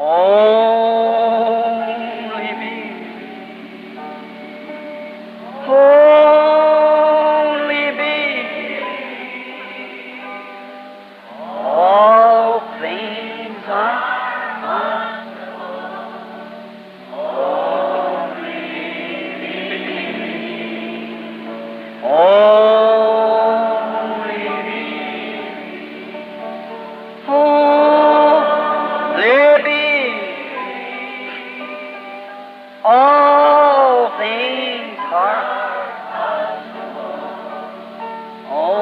Only me. Only me. All things are only me. Only me. All things are only.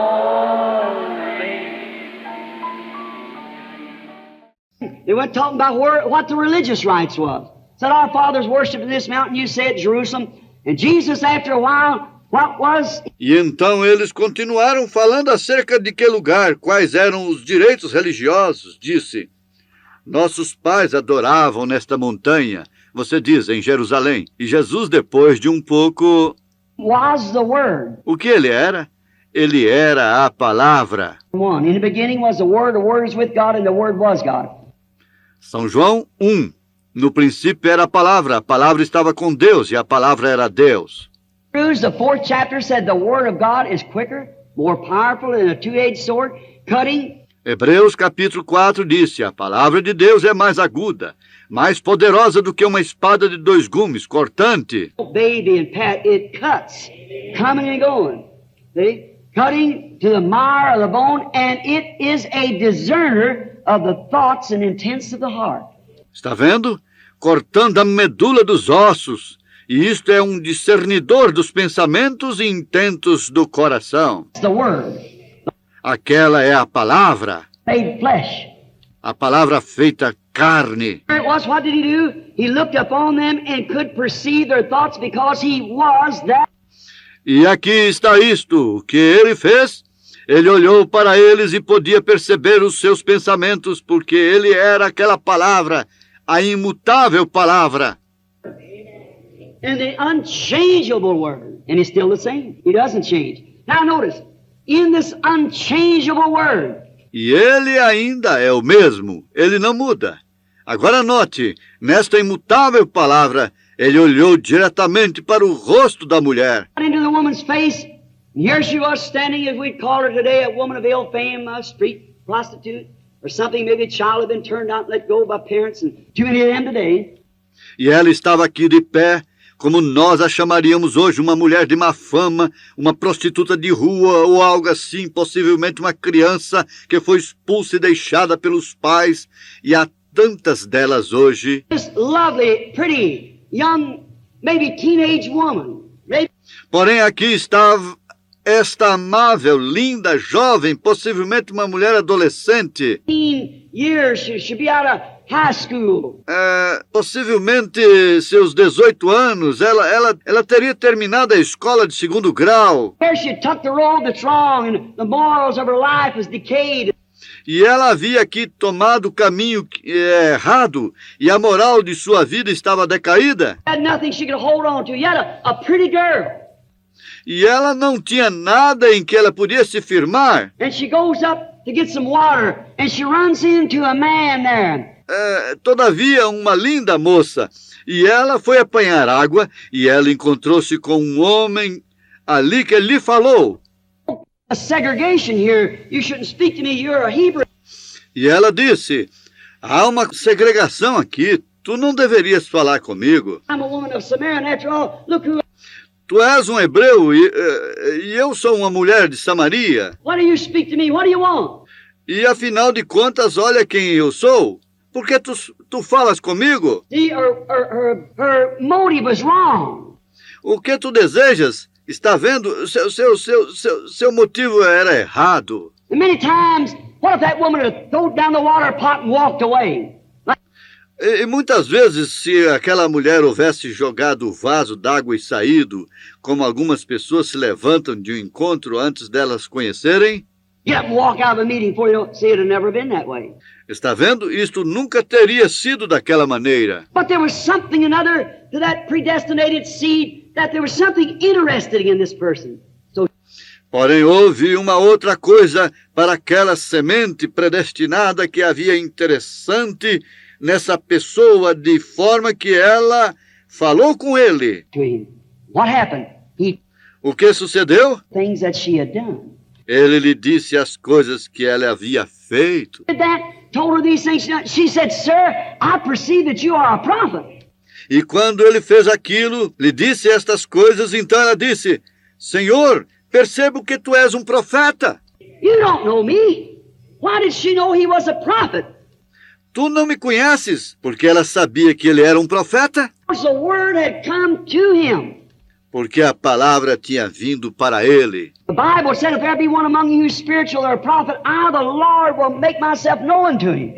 They went talking about what the religious rites was. Said our fathers worshipped in this mountain, you said Jerusalem. And Jesus, after a while, what was... E então eles continuaram falando acerca de que lugar, quais eram os direitos religiosos. Disse, nossos pais adoravam nesta montanha, você diz, em Jerusalém. E Jesus, depois de um pouco... was the Word. O que ele era? Ele era a palavra. One. In the beginning was the Word is with God, and the Word was God. São João 1. No princípio era a palavra estava com Deus e a palavra era Deus. Hebrews, the 4th chapter, said the Word of God is quicker, more powerful than a two-edged sword, cutting. Hebreus capítulo 4 disse, a palavra de Deus é mais aguda, mais poderosa do que uma espada de dois gumes, cortante. Baby and Pat, it cuts, coming and going. See? Cutting to the mire of the bone, and it is a discerner of the thoughts and intents of the heart. Está vendo? Cortando a medula dos ossos. E isto é um discernidor dos pensamentos e intentos do coração. It's the Word. Aquela é a palavra. Made flesh. A palavra feita carne. It was, what did he do? He looked upon them and could perceive their thoughts because he was that. E aqui está isto. O que ele fez? Ele olhou para eles e podia perceber os seus pensamentos, porque ele era aquela palavra, a imutável palavra. And the unchangeable Word. And he's still the same. He doesn't change. Now notice, in this unchangeable Word. E ele ainda é o mesmo. Ele não muda. Agora note, nesta imutável palavra, ele olhou diretamente para o rosto da mulher. Into the woman's face. And here she was standing, as we'd call her today, a woman of ill fame, a street prostitute, or something. Maybe a child had been turned out and let go by parents, and too many of them today. E ela estava aqui de pé, como nós a chamaríamos hoje, uma mulher de má fama, uma prostituta de rua ou algo assim, possivelmente uma criança que foi expulsa e deixada pelos pais, e há tantas delas hoje. This lovely, pretty, young, maybe teenage woman. Maybe... Porém, aqui estava esta amável, linda, jovem, possivelmente uma mulher adolescente. 15 years, she should be out of high school. Possivelmente seus 18 anos, ela teria terminado a escola de segundo grau. Where she took the road that's wrong and the morals of her life was decayed. E ela havia aqui tomado o caminho errado e a moral de sua vida estava decaída. Had nothing she could hold on to. Yet a pretty girl. E ela não tinha nada em que ela podia se firmar. And she goes up to get some water and she runs into a man there. Todavia, uma linda moça. E ela foi apanhar água e ela encontrou-se com um homem ali que lhe falou. A segregation here. You shouldn't speak to me. You're a Hebrew. E ela disse, há uma segregação aqui. Tu não deverias falar comigo. I'm a woman of Samaria, and after all, look who... Tu és um hebreu e eu sou uma mulher de Samaria. Why do you speak to me? What do you want? E afinal de contas, olha quem eu sou. Por que tu falas comigo? See, her motive was wrong. O que tu desejas? Está vendo? Seu motivo era errado. And many times, what if that woman had thrown down the water pot and walked away? E muitas vezes, se aquela mulher houvesse jogado o vaso d'água e saído, como algumas pessoas se levantam de um encontro antes delas conhecerem... Get up and walk out of a meeting before you see it had never been that way. Está vendo? Isto nunca teria sido daquela maneira. But there was something another to that predestinated seed, that there was something interesting in this person. So, porém, houve uma outra coisa para aquela semente predestinada que havia interessante nessa pessoa de forma que ela falou com ele. to him. What happened? He O que sucedeu? things that she had done. Ele lhe disse as coisas que ela havia feito. Did that, told her these things. She said, Sir, I perceive that you are a prophet. E quando ele fez aquilo, lhe disse estas coisas, então ela disse: Senhor, percebo que tu és um profeta. You don't know me. Why did she know he was a prophet? Tu não me conheces, porque ela sabia que ele era um profeta, Because the word had come to him. porque a palavra tinha vindo para ele. The Bible said, if there be one among you who's spiritual or a prophet, I, the Lord, will make myself known to him.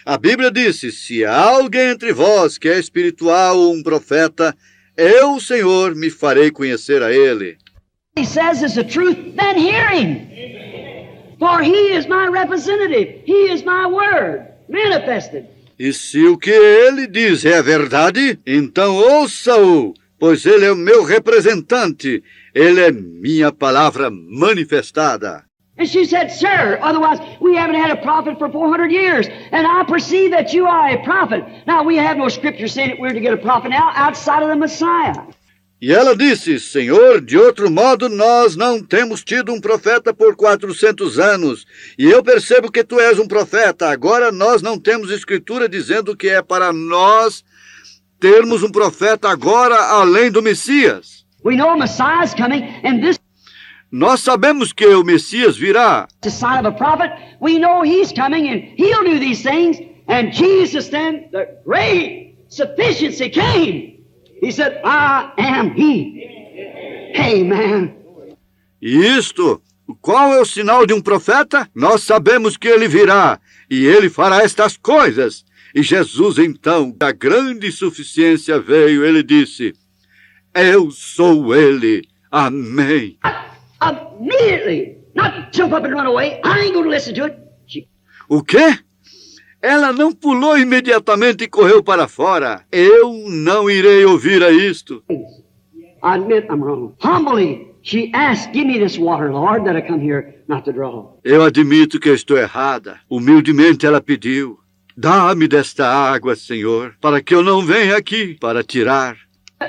A Bíblia disse: se há alguém entre vós que é espiritual ou um profeta, eu, o Senhor, me farei conhecer a ele. He says it's the truth, then hear him. For he is my representative. He is my word manifested. E se o que ele diz é a verdade, então ouça-o, pois ele é o meu representante, ele é minha palavra manifestada. And she said, Sir, otherwise we haven't had a prophet for 400 years, and I perceive that you are a prophet. Now, we have no scripture saying that we're to get a prophet now outside of the Messiah. E ela disse: Senhor, de outro modo nós não temos tido um profeta por 400 anos, e eu percebo que tu és um profeta. Agora nós não temos escritura dizendo que é para nós termos um profeta agora além do Messias. We know a Messiah is coming, and this Nós sabemos que o Messias virá. is the sign of a prophet. We know he's coming, and he'll do these things. And Jesus then, the great sufficiency came. He said, I am he. Amen. E isto, qual é o sinal de um profeta? Nós sabemos que ele virá, e ele fará estas coisas. E Jesus, então, a grande suficiência veio, ele disse: eu sou ele. Amém. Immediately, not jump up and run away. I ain't going to listen to it. She O quê? Ela não pulou imediatamente e correu para fora. Eu não irei ouvir a isto. I admit I'm wrong. Humbly, she asked, give me this water, Lord, that I come here not to draw. Eu admito que estou errada. Humildemente ela pediu: dá-me desta água, Senhor, para que eu não venha aqui para tirar.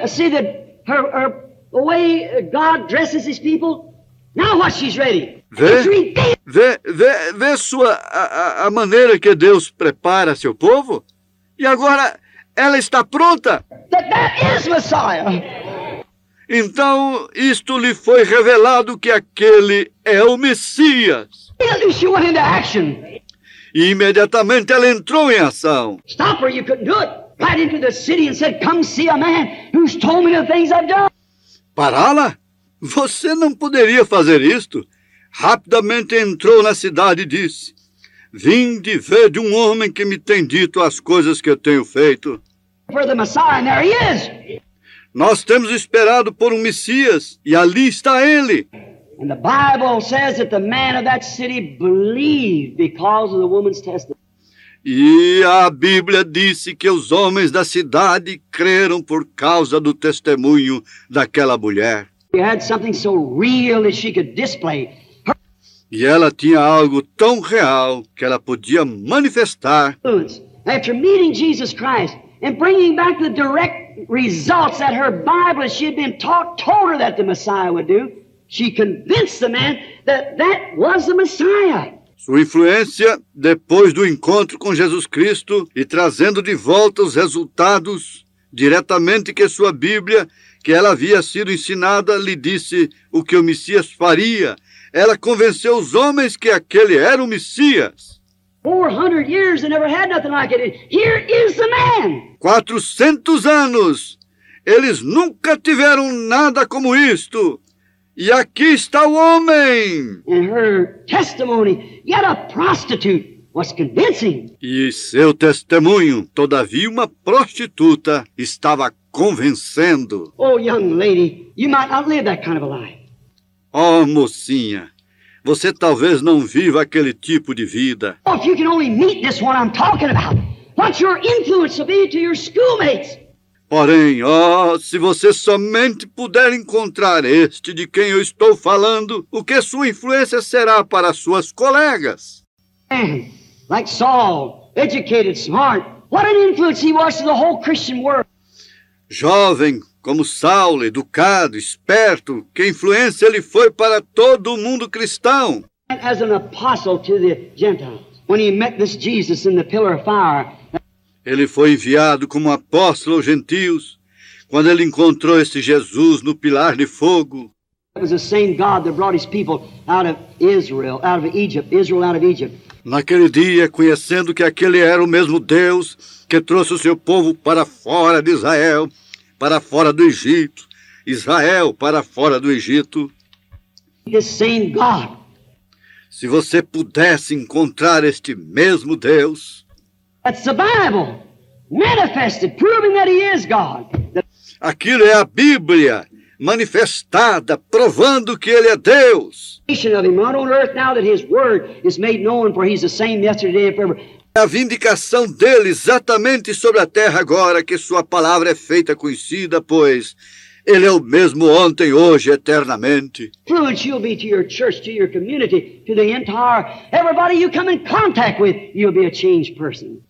See that the way God dresses his people? Now what she's ready. It's redeemed. Vê a maneira que Deus prepara seu povo? E agora ela está pronta. That is Messiah. Então isto lhe foi revelado que aquele é o Messias. Immediately she went into action. E imediatamente ela entrou em ação. Stop her, you couldn't do it. Right into the city and said, come see a man who's told me the things I've done. Pará-la? Você não poderia fazer isto. Rapidamente entrou na cidade e disse: vinde ver de um homem que me tem dito as coisas que eu tenho feito. For the Messiah, and there he is. Nós temos esperado por um Messias, e ali está ele. And the Bible says that the man of that city believed because of the woman's testimony. E a Bíblia disse que os homens da cidade creram por causa do testemunho daquela mulher. She had something so real that she could display. E ela tinha algo tão real que ela podia manifestar. After meeting Jesus Christ and bringing back the direct results that her Bible, as she had been taught, told her that the Messiah would do, she convinced the man that that was the Messiah. Sua influência, depois do encontro com Jesus Cristo e trazendo de volta os resultados diretamente que sua Bíblia, que ela havia sido ensinada, lhe disse o que o Messias faria. Ela convenceu os homens que aquele era o Messias. 400 years, they never had nothing like it. Here is the man. 400 anos. Eles nunca tiveram nada como isto. E aqui está o homem. And her testimony, yet a prostitute, was convincing. E seu testemunho, todavia uma prostituta, estava convencendo. Oh, young lady, you might not live that kind of a life. Oh, mocinha, você talvez não viva aquele tipo de vida. Oh, if you can only meet this one I'm talking about, what your influence will be to your schoolmates. Porém, se você somente puder encontrar este de quem eu estou falando, o que sua influência será para suas colegas? Man, like Saul, educated, smart, What an influence he was to the whole Christian world. Jovem como Saulo, educado, esperto, que influência ele foi para todo o mundo cristão. As an apostle to the Gentiles, when he met this Jesus in the pillar of fire. Ele foi enviado como apóstolo aos gentios, quando ele encontrou esse Jesus no pilar de fogo. It was the same God that brought his people out of Israel out of Egypt. Naquele dia, conhecendo que aquele era o mesmo Deus que trouxe o seu povo para fora de Israel, para fora do Egito, Israel para fora do Egito. This same God. Se você pudesse encontrar este mesmo Deus, That's the Bible, manifested, proving that he is God. aquilo é a Bíblia manifestada, provando que ele é Deus. Of him, not on earth now that his word is made known, for he's the same yesterday and forever. A vindicação dele exatamente sobre a terra agora que sua palavra é feita conhecida, pois ele é o mesmo ontem, hoje, eternamente. Influence you'll be to your church, to your community, to the entire, everybody you come in contact with, you'll be a changed person.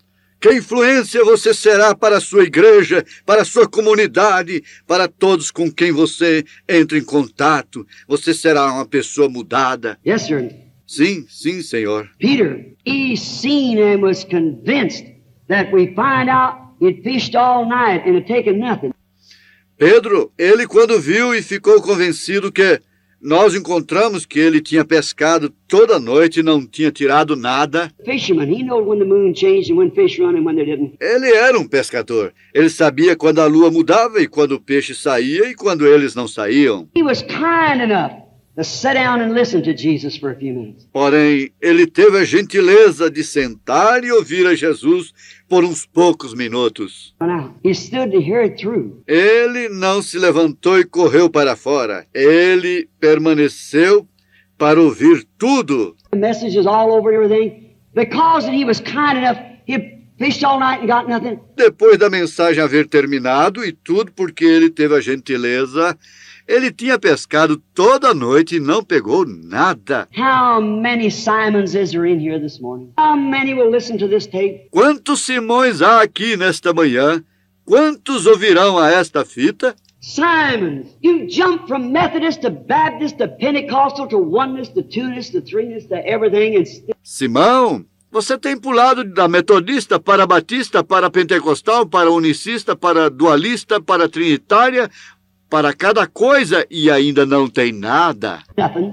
Que influência você será para a sua igreja, para a sua comunidade, para todos com quem você entra em contato. Você será uma pessoa mudada. Yes, sir. Sim, sim, Senhor. Peter, he seen and was convinced that we find out he'd fished all night and had taken nothing. Pedro, ele quando viu e ficou convencido que nós encontramos que ele tinha pescado toda noite e não tinha tirado nada. Fisherman, he knew when the moon changed and when fish run and when they didn't. Ele era um pescador. Ele sabia quando a lua mudava e quando o peixe saía e quando eles não saíam. He was kind enough to sit down and listen to Jesus for a few minutes. Porém, ele teve a gentileza de sentar e ouvir a Jesus por uns poucos minutos. Now, he stood to hear it through. Ele não se levantou e correu para fora. Ele permaneceu para ouvir tudo. The messages all over everything. Because he was kind enough, he fished all night and got nothing. Depois da mensagem haver terminado e tudo porque ele teve a gentileza, ele tinha pescado toda a noite e não pegou nada. How many Simons is there in here this morning? How many will listen to this tape? Quantos Simões há aqui nesta manhã? Quantos ouvirão a esta fita? Simons, you jump from Methodist to Baptist to Pentecostal to oneness to two-ness to three-ness to everything and Simão, você tem pulado da metodista para batista, para pentecostal, para unicista, para dualista, para trinitária, para cada coisa e ainda não tem nada. nothing.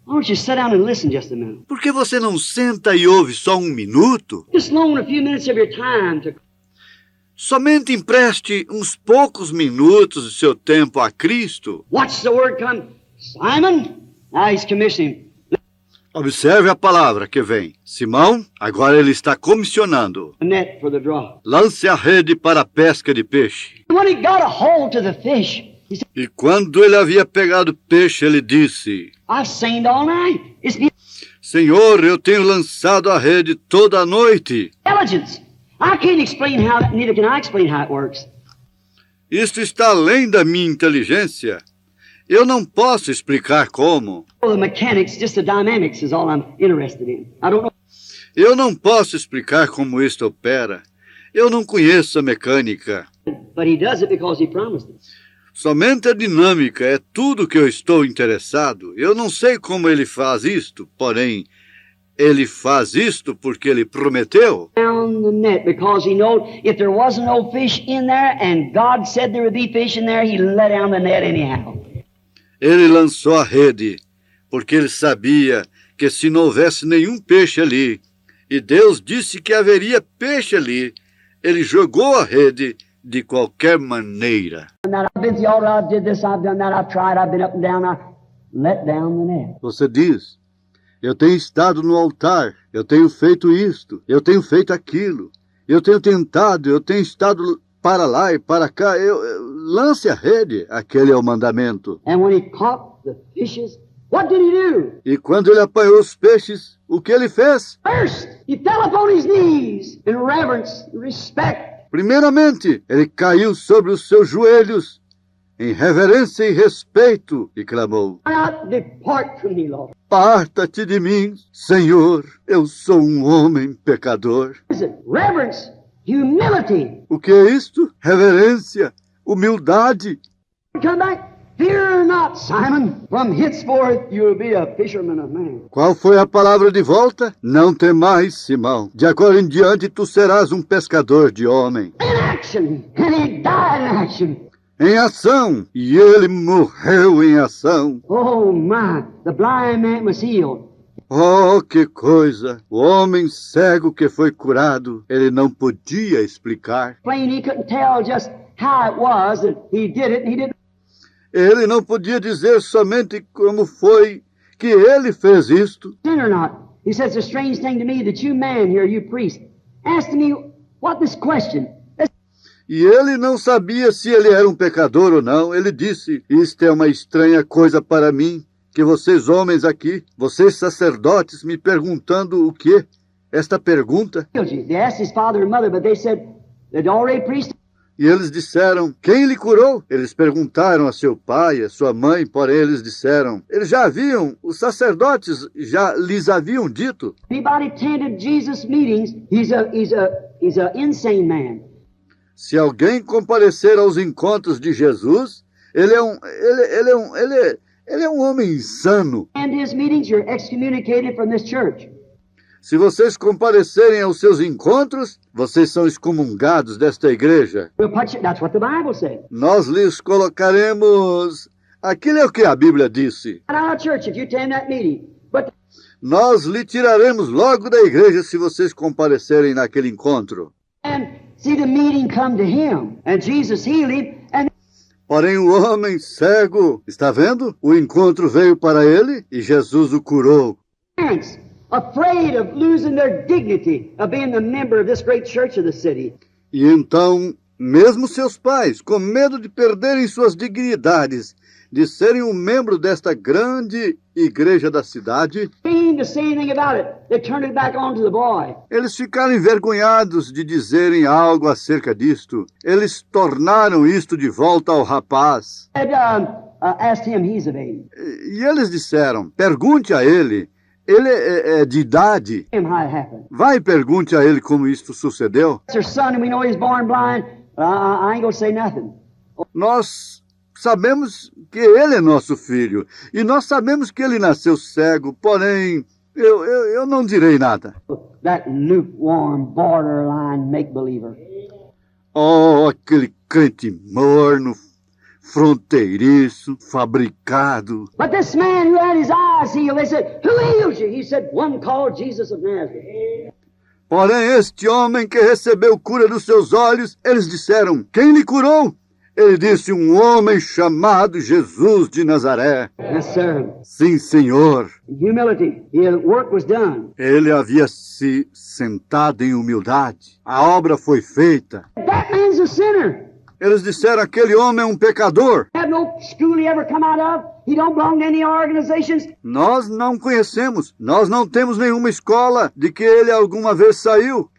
Why don't you sit down and listen just a minute? Por que você não senta e ouve só um minuto? Just loan a few minutes of your time to Somente empreste uns poucos minutos do seu tempo a Cristo. watch the word come. Simon, now he's commissioning. Observe a palavra que vem. Simão, agora ele está comissionando. A net for the draw. Lance a rede para a pesca de peixe. When he got a hold to the fish, he said, E quando ele havia pegado peixe, ele disse: I've seined all night. It's the Senhor, eu tenho lançado a rede toda a noite. intelligence. I can't explain how, neither can I explain how it works. Isto está além da minha inteligência. Eu não posso explicar como. Oh, the mechanics, just the dynamics is all I'm interested in. I don't know. Eu não posso explicar como isto opera. Eu não conheço a mecânica. But he does it because he promised it. Somente a dinâmica é tudo que eu estou interessado. Eu não sei como ele faz isto, porém, ele faz isto porque ele prometeu. Down the net because he knowed if there wasn't no fish in there and God said there would be fish in there, he let down the net anyhow. Ele lançou a rede porque ele sabia que se não houvesse nenhum peixe ali, e Deus disse que haveria peixe ali, ele jogou a rede de qualquer maneira. And that I've been to the altar, I did this, I've done that, I've tried, I've been up and down, I let down the net. Você diz: eu tenho estado no altar, eu tenho feito isto, eu tenho feito aquilo, eu tenho tentado, eu tenho estado para lá e para cá, lance a rede, aquele é o mandamento. And when he caught the fishes, what did he do? E quando ele apanhou os peixes, o que ele fez? First, he fell upon his knees in reverence, respect. Primeiramente, ele caiu sobre os seus joelhos em reverência e respeito, e clamou: Out, depart from me, Lord. Parta-te de mim, Senhor, eu sou um homem pecador. Is it reverence, humility? O que é isto? Reverência, humildade. Come back. Fear not, Simon. From henceforth you will be a fisherman of men. Qual foi a palavra de volta? Não temais, Simão. De agora em diante tu serás um pescador de homem. In action, and he died in action. Em ação, e ele morreu em ação. Oh my, the blind man was healed. Oh, que coisa! O homem cego que foi curado, ele não podia explicar. Plain, he couldn't tell just how it was that he did it, and he didn't. Ele não podia dizer somente como foi que ele fez isto. Sin or not. He says, it's a strange thing to me that you man here, you priest, asked me what this question. E ele não sabia se ele era um pecador ou não. Ele disse: isto é uma estranha coisa para mim, que vocês homens aqui, vocês sacerdotes, me perguntando o quê? Esta pergunta. They asked his father and mother, but they said, they'd already preached. E eles disseram: quem lhe curou? Eles perguntaram a seu pai, a sua mãe, porém eles disseram: eles já haviam, os sacerdotes já lhes haviam dito. Anybody attended Jesus meetings, he's a insane man. Se alguém comparecer aos encontros de Jesus, ele é um homem insano. And his meetings, you're excommunicated from this church. Se vocês comparecerem aos seus encontros, vocês são excomungados desta igreja. We'll put you, that's what the Bible said. Nós lhes colocaremos... Aquilo é o que a Bíblia disse. Out of church if you attend that meeting. But Nós lhe tiraremos logo da igreja se vocês comparecerem naquele encontro. and see the meeting come to him, and Jesus healed him, and Porém o homem cego, está vendo? O encontro veio para ele e Jesus o curou. parents afraid of losing their dignity of being the member of this great church of the city. E então, mesmo seus pais, com medo de perderem suas dignidades, de serem um membro desta grande igreja da cidade, Being to say anything about it, they turned it back on to the boy. eles ficaram envergonhados de dizerem algo acerca disto. Eles tornaram isto de volta ao rapaz. And asked him, he's of age. E eles disseram: pergunte a ele. Ele é de idade. Him how it happened. Vai e pergunte a ele como isto sucedeu. It's their son, and we know he's born blind. I ain't gonna say nothing. Nós sabemos que ele é nosso filho. E nós sabemos que ele nasceu cego. Porém, eu não direi nada. That lukewarm, borderline make-believer. Oh, aquele crente morno, fronteiriço, fabricado. But this man who had his eyes healed, they said, who healed you? He said, one called Jesus of Nazareth. Porém, este homem que recebeu cura dos seus olhos, eles disseram: quem lhe curou? Ele disse: um homem chamado Jesus de Nazaré. Yes, sir. Sim, Senhor. In humility, the work was done. Ele havia se sentado em humildade. A obra foi feita. That man's a sinner. Eles disseram: aquele homem é um pecador. Have no school he ever come out of. He don't belong to any organizations. Nós não conhecemos. Nós não temos nenhuma escola de que ele alguma vez saiu.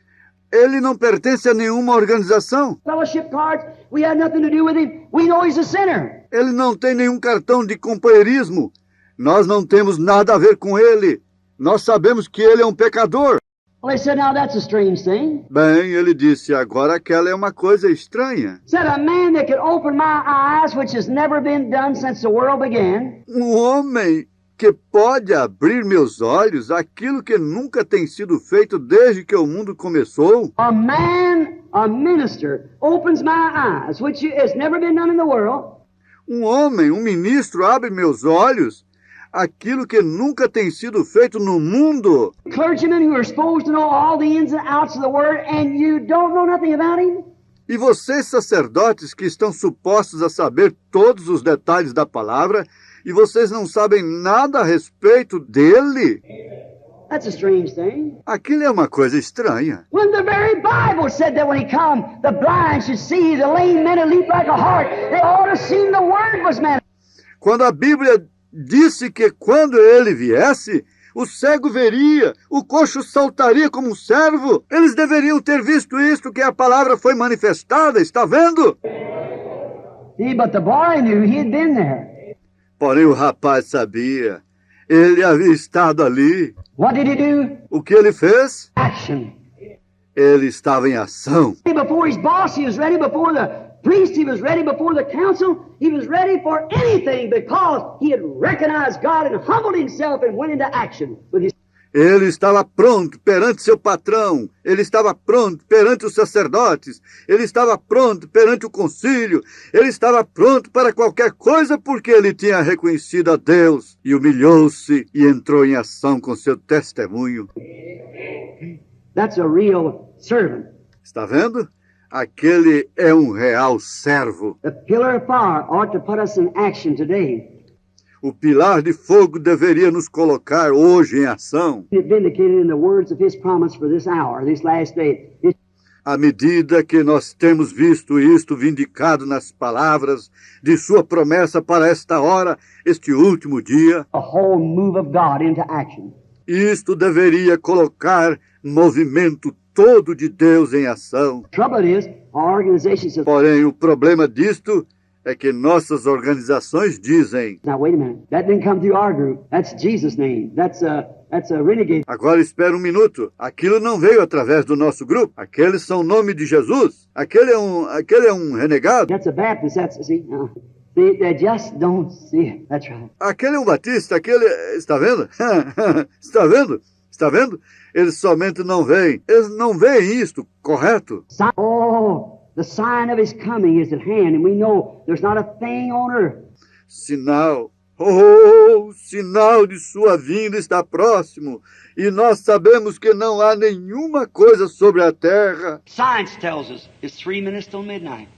Ele não pertence a nenhuma organização. Fellowship cards. We had nothing to do with him. We know he's a sinner. Ele não tem nenhum cartão de companheirismo. Nós não temos nada a ver com ele. Nós sabemos que ele é um pecador. Well, they said, now that's a strange thing. Bem, ele disse: agora aquela é uma coisa estranha. Said a man that could open my eyes, which has never been done since the world began. Um homem que pode abrir meus olhos, aquilo que nunca tem sido feito desde que o mundo começou. A man, a minister, opens my eyes, which has never been done in the world. Um homem, um ministro, abre meus olhos, aquilo que nunca tem sido feito no mundo. Clergymen who are supposed to know all the ins and outs of the word, and you don't know nothing about him. E vocês, sacerdotes, que estão supostos a saber todos os detalhes da palavra, e vocês não sabem nada a respeito dele? That's a strange thing. Aquilo é uma coisa estranha. When the very Bible said that when he come, the blind should see, the lame men would leap like a hart. They ought to have seen the word was manifest. Quando a Bíblia disse que quando ele viesse, o cego veria, o coxo saltaria como um servo, eles deveriam ter visto isto, que a palavra foi manifestada, está vendo? But the boy knew he had been there. Porém o rapaz sabia. Ele havia estado ali. What did he do? O que ele fez? Action. Ele estava em ação. Before his boss, he was ready. Before the priest, he was ready. Before the council, he was ready for anything because he had recognized God and humbled himself and went into action with his. Ele estava pronto perante seu patrão, ele estava pronto perante os sacerdotes, ele estava pronto perante o concílio, ele estava pronto para qualquer coisa porque ele tinha reconhecido a Deus e humilhou-se e entrou em ação com seu testemunho. That's a real servant. Está vendo? Aquele é um real servo. The pillar of fire ought to put us in action today. O pilar de fogo deveria nos colocar hoje em ação. Vindicated in the words of his promise for this hour, this last day. À medida que nós temos visto isto vindicado nas palavras de sua promessa para esta hora, este último dia, A whole move of God into action. isto deveria colocar movimento todo de Deus em ação. Trouble is, our organization says, Porém, o problema disto é que nossas organizações dizem: now wait a minute, that didn't come through our group. That's Jesus' name. That's a renegade. agora espera um minuto, aquilo não veio através do nosso grupo, aqueles são o nome de Jesus, aquele é um renegado, That's a Baptist. They just don't see it. That's right. aquele é um batista, aquele... Está vendo? Está vendo? Está vendo? Eles somente não veem. Eles não veem isto, correto? Oh, the sign of his coming is at hand, and we know there's not a thing on earth. Sinal. Oh, o sinal de sua vinda está próximo. E nós sabemos que não há nenhuma coisa sobre a terra. Science tells us it's 3 minutes till midnight.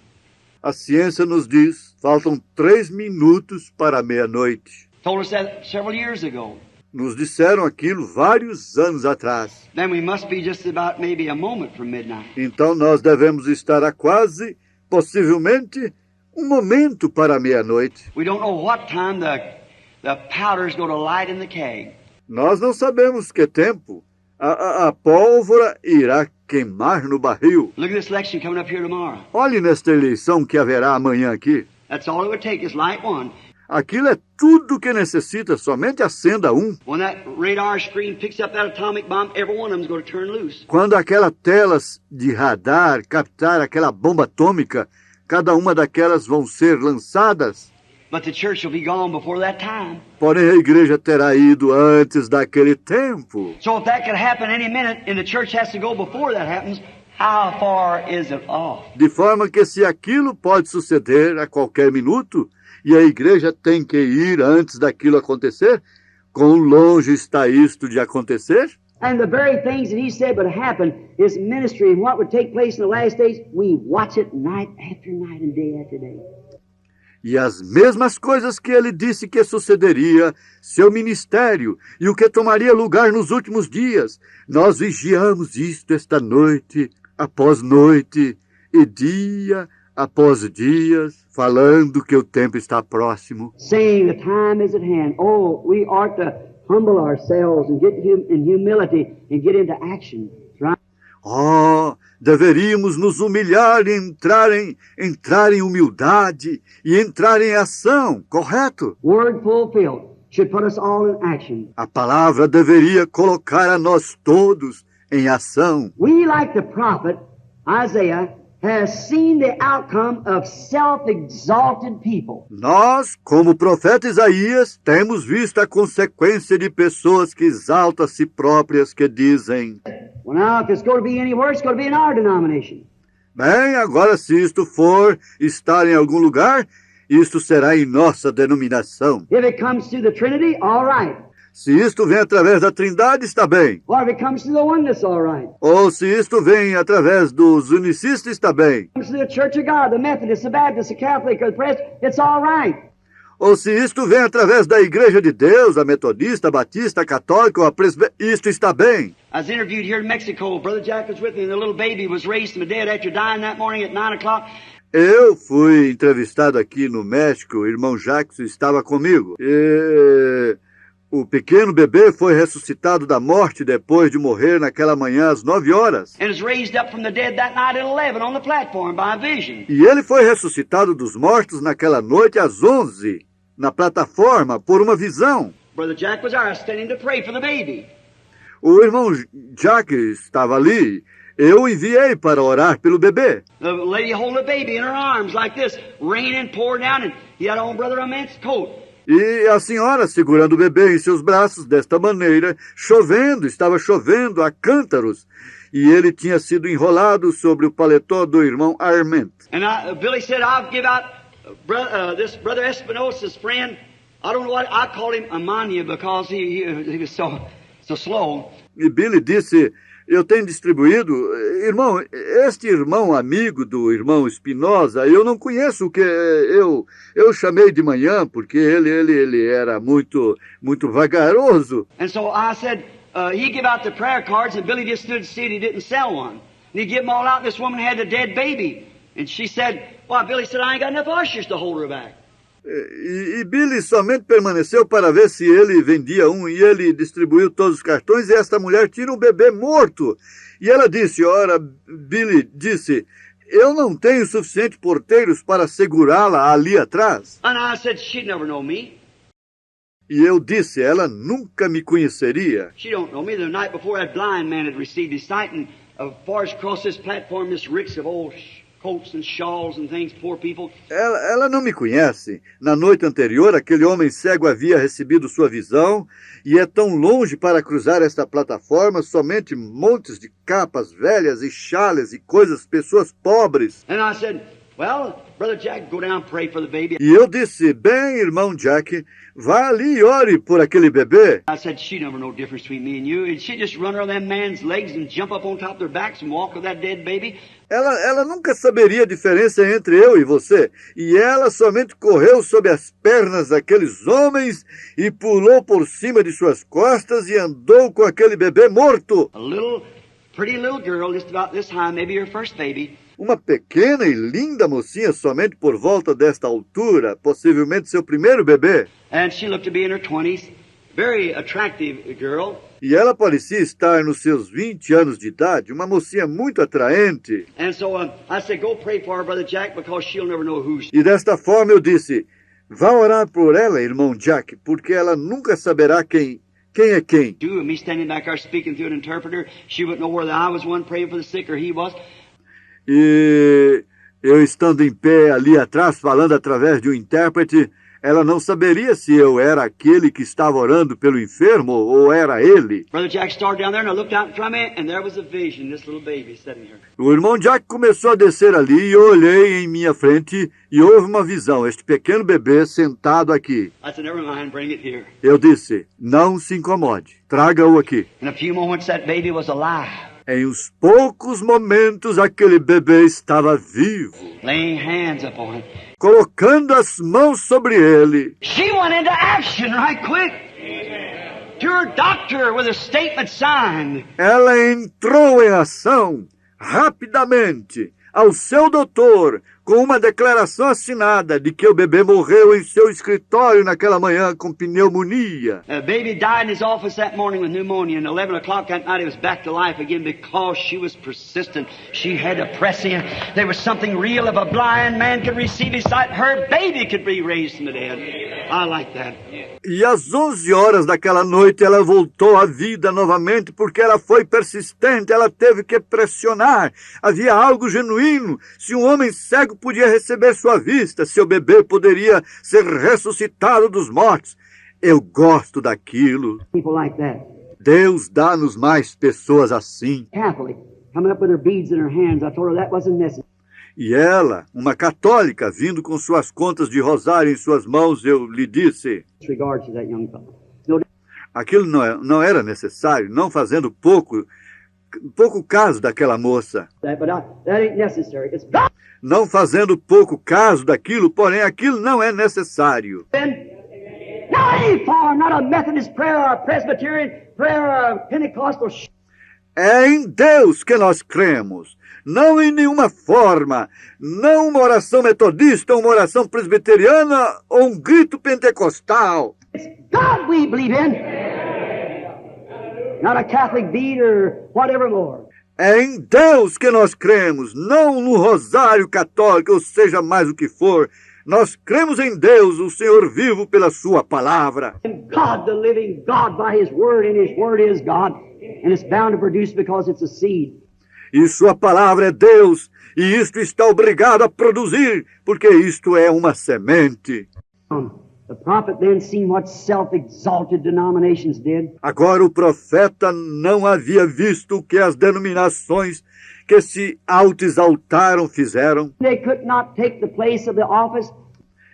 A ciência nos diz, faltam 3 minutos para a meia-noite. Told us that several years ago. Nos disseram aquilo vários anos atrás. Then we must be just about maybe a moment from midnight. Então nós devemos estar a quase, possivelmente, um momento para a meia-noite. We don't know what time the powder's going to light in the keg. Nós não sabemos que tempo a pólvora irá queimar no barril. Look at this election coming up here tomorrow. Olhe nesta eleição que haverá amanhã aqui. That's all it would take is light one. Aquilo é tudo que necessita, somente acenda um. When that radar screen picks up that atomic bomb, every one of them's going to turn loose. Quando aquela tela de radar captar aquela bomba atômica, cada uma daquelas vão ser lançadas. But the church will be gone before that time. Porém, a igreja terá ido antes daquele tempo. So if that could happen any minute and the church has to go before that happens, how far is it off? De forma que se aquilo pode suceder a qualquer minuto, e a igreja tem que ir antes daquilo acontecer, quão longe está isto de acontecer? And the very things that he said would happen, his ministry and what would take place in the last days, we watch it night after night and day after day. E as mesmas coisas que ele disse que sucederia, seu ministério, e o que tomaria lugar nos últimos dias, nós vigiamos isto esta noite após noite, e dia após dias, falando que o tempo está próximo. Saying the time is at hand. Oh, we ought to humble ourselves and get in humility and get into action. Right? Oh, deveríamos nos humilhar e entrar em humildade e entrar em ação, correto? Word fulfilled should put us all in action. A palavra deveria colocar a nós todos em ação. We, like the prophet Isaiah, has seen the outcome of self-exalted people. Nós, como o profeta Isaías, temos visto a consequência de pessoas que exaltam a si próprias, que dizem: Well, now, if it's going to be anywhere, it's going to be in our denomination. bem, agora se isto for estar em algum lugar, isto será em nossa denominação. If it comes through the Trinity, all right. Se isto vem através da Trindade, está bem. Or if it comes through the oneness, all right. Ou se isto vem através dos unicistas, está bem. Comes through the Church of God, the Methodist, the Baptist, the Catholic, or the Presbyterian, it's all right. Ou se isto vem através da Igreja de Deus, a Metodista, a Batista, a Católica ou a Presbiteriana, isto está bem. I was interviewed here in Mexico. Brother Jack was with me, and the little baby was raised from the dead after dying that morning at 9 o'clock. Eu fui entrevistado aqui no México, o irmão Jacques estava comigo. E O pequeno bebê foi ressuscitado da morte depois de morrer naquela manhã às 9 horas. And was raised up from the dead that night at 11 on the platform by a vision. E ele foi ressuscitado dos mortos naquela noite às 11, na plataforma, por uma visão. Brother Jack was there standing to pray for the baby. O irmão Jack estava ali. Eu o enviei para orar pelo bebê. The lady holding the baby in her arms like this, raining, pouring down, and he had on Brother Ament's coat. E a senhora segurando o bebê em seus braços desta maneira, chovendo, estava chovendo a cântaros. E ele tinha sido enrolado sobre o paletó do irmão Arment. And Billy said, I'll give out this Brother Espinosa's friend. I don't know what, I called him Amania because he was so slow. E Billy disse, eu tenho distribuído, irmão, este irmão amigo do irmão Espinosa, eu não conheço o que eu chamei de manhã, porque ele era muito vagaroso. And so I said, he gave out the prayer cards, and Billy just stood to see it, he didn't sell one. And he gave them all out, this woman had a dead baby. And she said, well, Billy said, I ain't got enough ushers to hold her back. E Billy somente permaneceu para ver se ele vendia um, e ele distribuiu todos os cartões, e esta mulher tira um bebê morto. E ela disse, ora, Billy disse, eu não tenho suficientes porteiros para segurá-la ali atrás. And I said, she'd never know me. E eu disse, ela nunca me conheceria. She don't know me. The night before, that blind man had received his sight, and as far as across this platform, this ricks of old coats and shawls and things, poor people. Ela não me conhece. Na noite anterior, aquele homem cego havia recebido sua visão, e é tão longe para cruzar esta plataforma, somente montes de capas velhas e chales e coisas, pessoas pobres. And I said, well, Brother Jack, go down and pray for the baby. E eu disse, bem, irmão Jack, vá ali e ore por aquele bebê. I said, she never know difference between me and you. And she'd just run around them man's legs and jump up on top of their backs and walk with that dead baby. Ela nunca saberia a diferença entre eu e você. E ela somente correu sob as pernas daqueles homens e pulou por cima de suas costas e andou com aquele bebê morto. A pretty little girl, just about this high, maybe her first baby. Uma pequena e linda mocinha somente por volta desta altura, possivelmente seu primeiro bebê. And she looked to be in her 20s. Very attractive girl. E ela parecia estar nos seus 20 anos de idade, uma mocinha muito atraente. And so I said, go pray for her, Brother Jack, because she'll never know who she is. E desta forma eu disse, vá orar por ela, irmão Jack, porque ela nunca saberá quem é quem. And me standing back there speaking through an interpreter, she wouldn't know whether I was one praying for the sick or he was. E eu estando em pé ali atrás, falando através de um intérprete, ela não saberia se eu era aquele que estava orando pelo enfermo ou era ele. Brother Jack started down there and I looked out in front of me and there was a vision, this little baby sitting here. O irmão Jack começou a descer ali e eu olhei em minha frente e houve uma visão, este pequeno bebê sentado aqui. I said, never mind, bring it here. Eu disse, não se incomode, traga-o aqui. In a few moments that baby was alive. Em uns poucos momentos aquele bebê estava vivo, Laying hands upon him. colocando as mãos sobre ele. She went into action right quick. To her doctor with a statement signed. Ela entrou em ação rapidamente ao seu doutor com uma declaração assinada de que o bebê morreu em seu escritório naquela manhã com pneumonia. The baby died in his office that morning with pneumonia, and 11 o'clock that night he was back to life again because she was persistent. She had to press in. There was something real. If a blind man could receive his sight, her baby could be raised from the dead. I like that. E às 11 horas daquela noite ela voltou à vida novamente porque ela foi persistente, ela teve que pressionar. Havia algo genuíno. Se um homem cego podia receber sua vista, seu bebê poderia ser ressuscitado dos mortos. Eu gosto daquilo. People like that. Deus dá-nos mais pessoas assim. Catholic, coming up with her beads in her hands. I told her that wasn't necessary. E ela, uma católica, vindo com suas contas de rosário em suas mãos, eu lhe disse, Regards to that young fellow. No, aquilo não era necessário, não fazendo pouco caso daquela moça. that ain't necessary. It's Não fazendo pouco caso daquilo, porém aquilo não é necessário. not any form, not a Methodist prayer or a Presbyterian prayer or a Pentecostal. É em Deus que nós cremos, não em nenhuma forma, não uma oração metodista, uma oração presbiteriana ou um grito pentecostal. It's God we believe in. Not a Catholic bead or whatever more. É em Deus que nós cremos, não no rosário católico, ou seja, mais o que for. Nós cremos em Deus, o Senhor vivo, pela sua palavra. And God, the living God, by His Word, and His Word is God. And it's bound to produce because it's a seed. E sua palavra é Deus, e isto está obrigado a produzir, porque isto é uma semente. The prophet then seen what self-exalted denominations did. Agora o profeta não havia visto o que as denominações que se auto-exaltaram fizeram. They could not take the place of the office.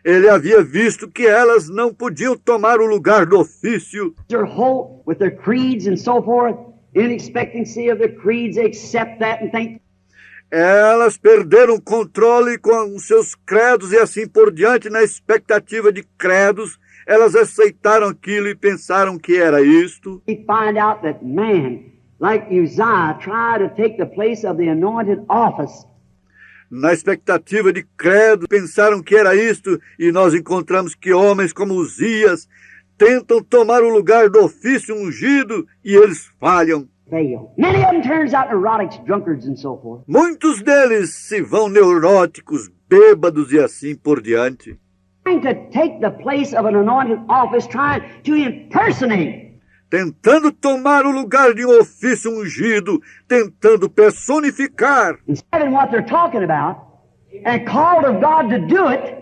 Ele havia visto que elas não podiam tomar o lugar do ofício. Their whole, with their creeds and so forth, in expectancy of the creeds, they accept that and think. Elas perderam o controle com os seus credos e assim por diante, na expectativa de credos. Elas aceitaram aquilo e pensaram que era isto. We find out that man, like Uzziah, tried to take the place of the anointed office. Na expectativa de credo, pensaram que era isto, e nós encontramos que homens como Uzias tentam tomar o lugar do ofício ungido e eles falham. Fail. Many of them turns out neurotics, drunkards and so forth. Muitos deles se vão neuróticos, bêbados e assim por diante. Trying to take the place of an anointed office, trying to impersonate. Tentando tomar o lugar de um ofício ungido, tentando personificar. Instead of what they're talking about, and called of God to do it.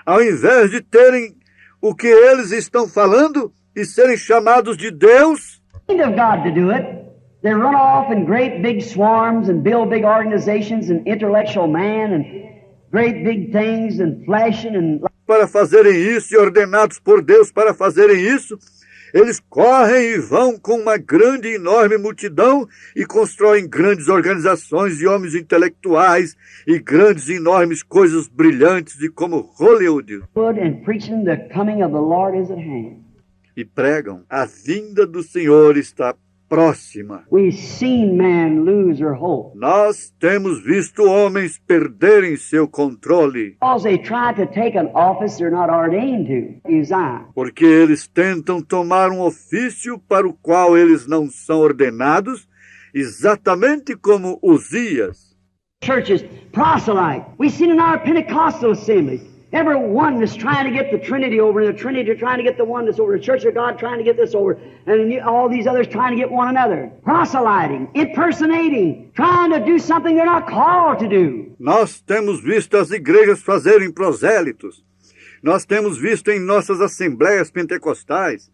Ao invés de terem o que eles estão falando e serem chamados de Deus, Of God to do it, they run off in great big swarms and build big organizations and intellectual man and great big things and flashing and. para fazerem isso e ordenados por Deus para fazerem isso, eles correm e vão com uma grande e enorme multidão e constroem grandes organizações e homens intelectuais e grandes e enormes coisas brilhantes e como Hollywood. And preaching the coming of the Lord is at hand. E pregam, a vinda do Senhor está próxima. We've seen man lose their hope. Nós temos visto homens perderem seu controle. Because they try to take an office they're not ordained to. Uzziah. Porque eles tentam tomar um ofício para o qual eles não são ordenados, exatamente como Uzias. Churches, proselyte. We've seen in our Pentecostal assemblies. Every one is trying to get the Trinity over, and the Trinity trying to get the oneness over, the Church of God trying to get this over, and all these others trying to get one another. Proselyting, impersonating, trying to do something they're not called to do. Nós temos visto as igrejas fazerem prosélitos. Nós temos visto em nossas assembleias pentecostais.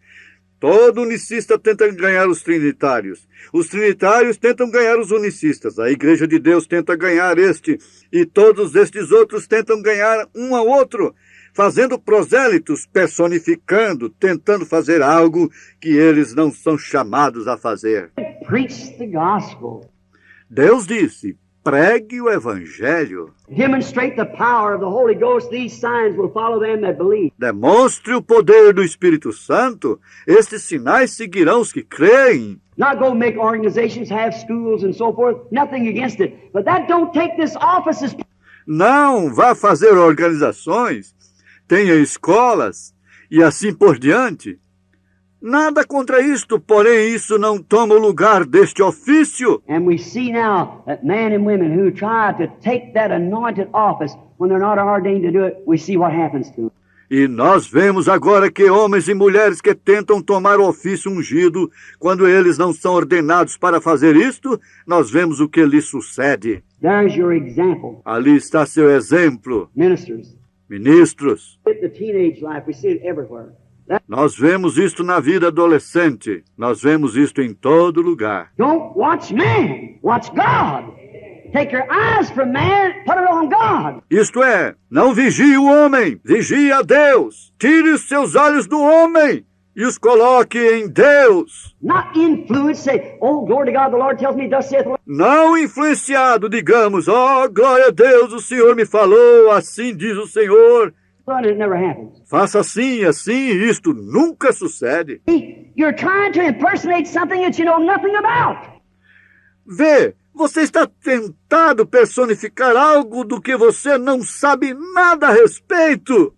Todo unicista tenta ganhar os trinitários. Os trinitários tentam ganhar os unicistas. A Igreja de Deus tenta ganhar este. E todos estes outros tentam ganhar um ao outro, fazendo prosélitos, personificando, tentando fazer algo que eles não são chamados a fazer. Preach the gospel. Deus disse, pregue o Evangelho. Demonstrate the power of the Holy Ghost. These signs will follow them that believe. Demonstre o poder do Espírito Santo. Estes sinais seguirão os que creem. Not go make organizations, have schools and so forth. Nothing against it. But that don't take this office as... Não vá fazer organizações, tenha escolas e assim por diante. Nada contra isto, porém isso não toma o lugar deste ofício. And we see now that men and women who try to take that anointed office when they're not ordained to do it, we see what happens to them. E nós vemos agora que homens e mulheres que tentam tomar o ofício ungido, quando eles não são ordenados para fazer isto, nós vemos o que lhes sucede. There's your example. Ali está seu exemplo. Ministers. Ministros. The teenage life, we see it everywhere. Nós vemos isto na vida adolescente. Nós vemos isto em todo lugar. Don't watch man. Watch God. Take your eyes from man, put it on God. Isto é, não vigie o homem, vigie a Deus. Tire os seus olhos do homem e os coloque em Deus. Not influenced, say, oh, glory to God, the Lord tells me, thus saith the Lord. Não influenciado, digamos, oh, glória a Deus, o Senhor me falou, assim diz o Senhor. It never happens. Faça assim, assim, e isto nunca sucede. You're trying to impersonate something that you know nothing about. Vê, você está tentando personificar algo do que você não sabe nada a respeito.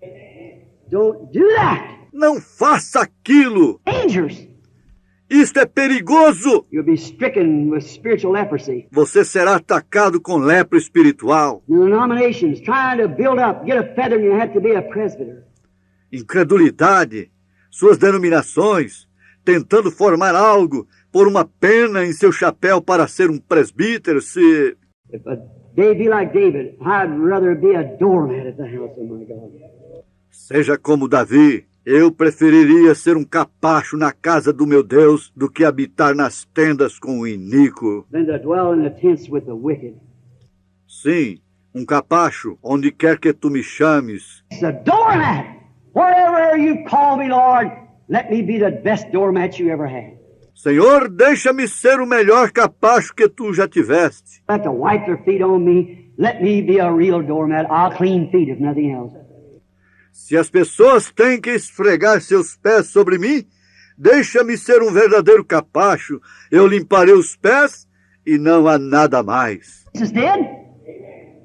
Don't do that. Não faça aquilo! Dangerous. Isto é perigoso! You'll be stricken with spiritual leprosy. Você será atacado com lepra espiritual. Denominations trying to build up, get a feather in your hat to be a presbyter. Incredulidade, suas denominações, tentando formar algo, pôr uma pena em seu chapéu para ser um presbítero, se... If a day be like David, I'd rather be a doormat at the house of my God. Seja como Davi, eu preferiria ser um capacho na casa do meu Deus do que habitar nas tendas com o iníquo. Than to dwell in the tents with the wicked. Sim, um capacho, onde quer que tu me chames. It's a doormat. Wherever you call me, Lord, let me be the best doormat you ever had. Senhor, deixa-me ser o melhor capacho que tu já tiveste. Let to wipe their feet on me. Let me be a real doormat. I'll clean feet if nothing else. Se as pessoas têm que esfregar seus pés sobre mim, deixa-me ser um verdadeiro capacho. Eu limparei os pés e não há nada mais. Jesus did.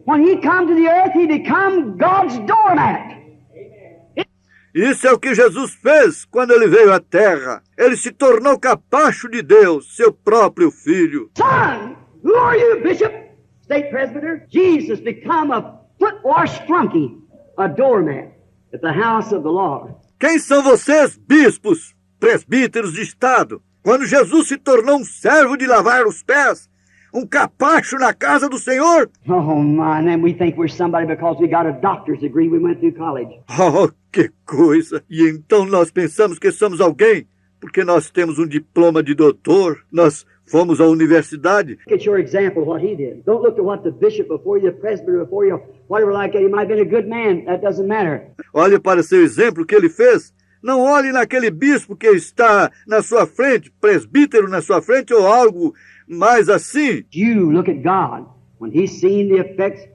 When he come to the earth, he become God's doormat. Isso é o que Jesus fez quando ele veio à terra. Ele se tornou capacho de Deus, seu próprio filho. Son, who are you, bishop, state presbyter? Jesus become a foot-wash flunky, a doormat at the house of the Lord. Quem são vocês, bispos, presbíteros de Estado? Quando Jesus se tornou um servo de lavar os pés, um capacho na casa do Senhor? Oh, my, and then we think we're somebody because we got a doctor's degree, we went through college. Oh, que coisa! E então nós pensamos que somos alguém, porque nós temos um diploma de doutor, nós fomos à universidade. Look at your example, what he did. Don't look at what the bishop before you, the presbyter before you, whatever like that. He might have been a good man. That doesn't matter. Olhe para seu exemplo que ele fez. Não olhe naquele bispo que está na sua frente, presbítero na sua frente ou algo mais assim. You look at God. When he's seen the effects,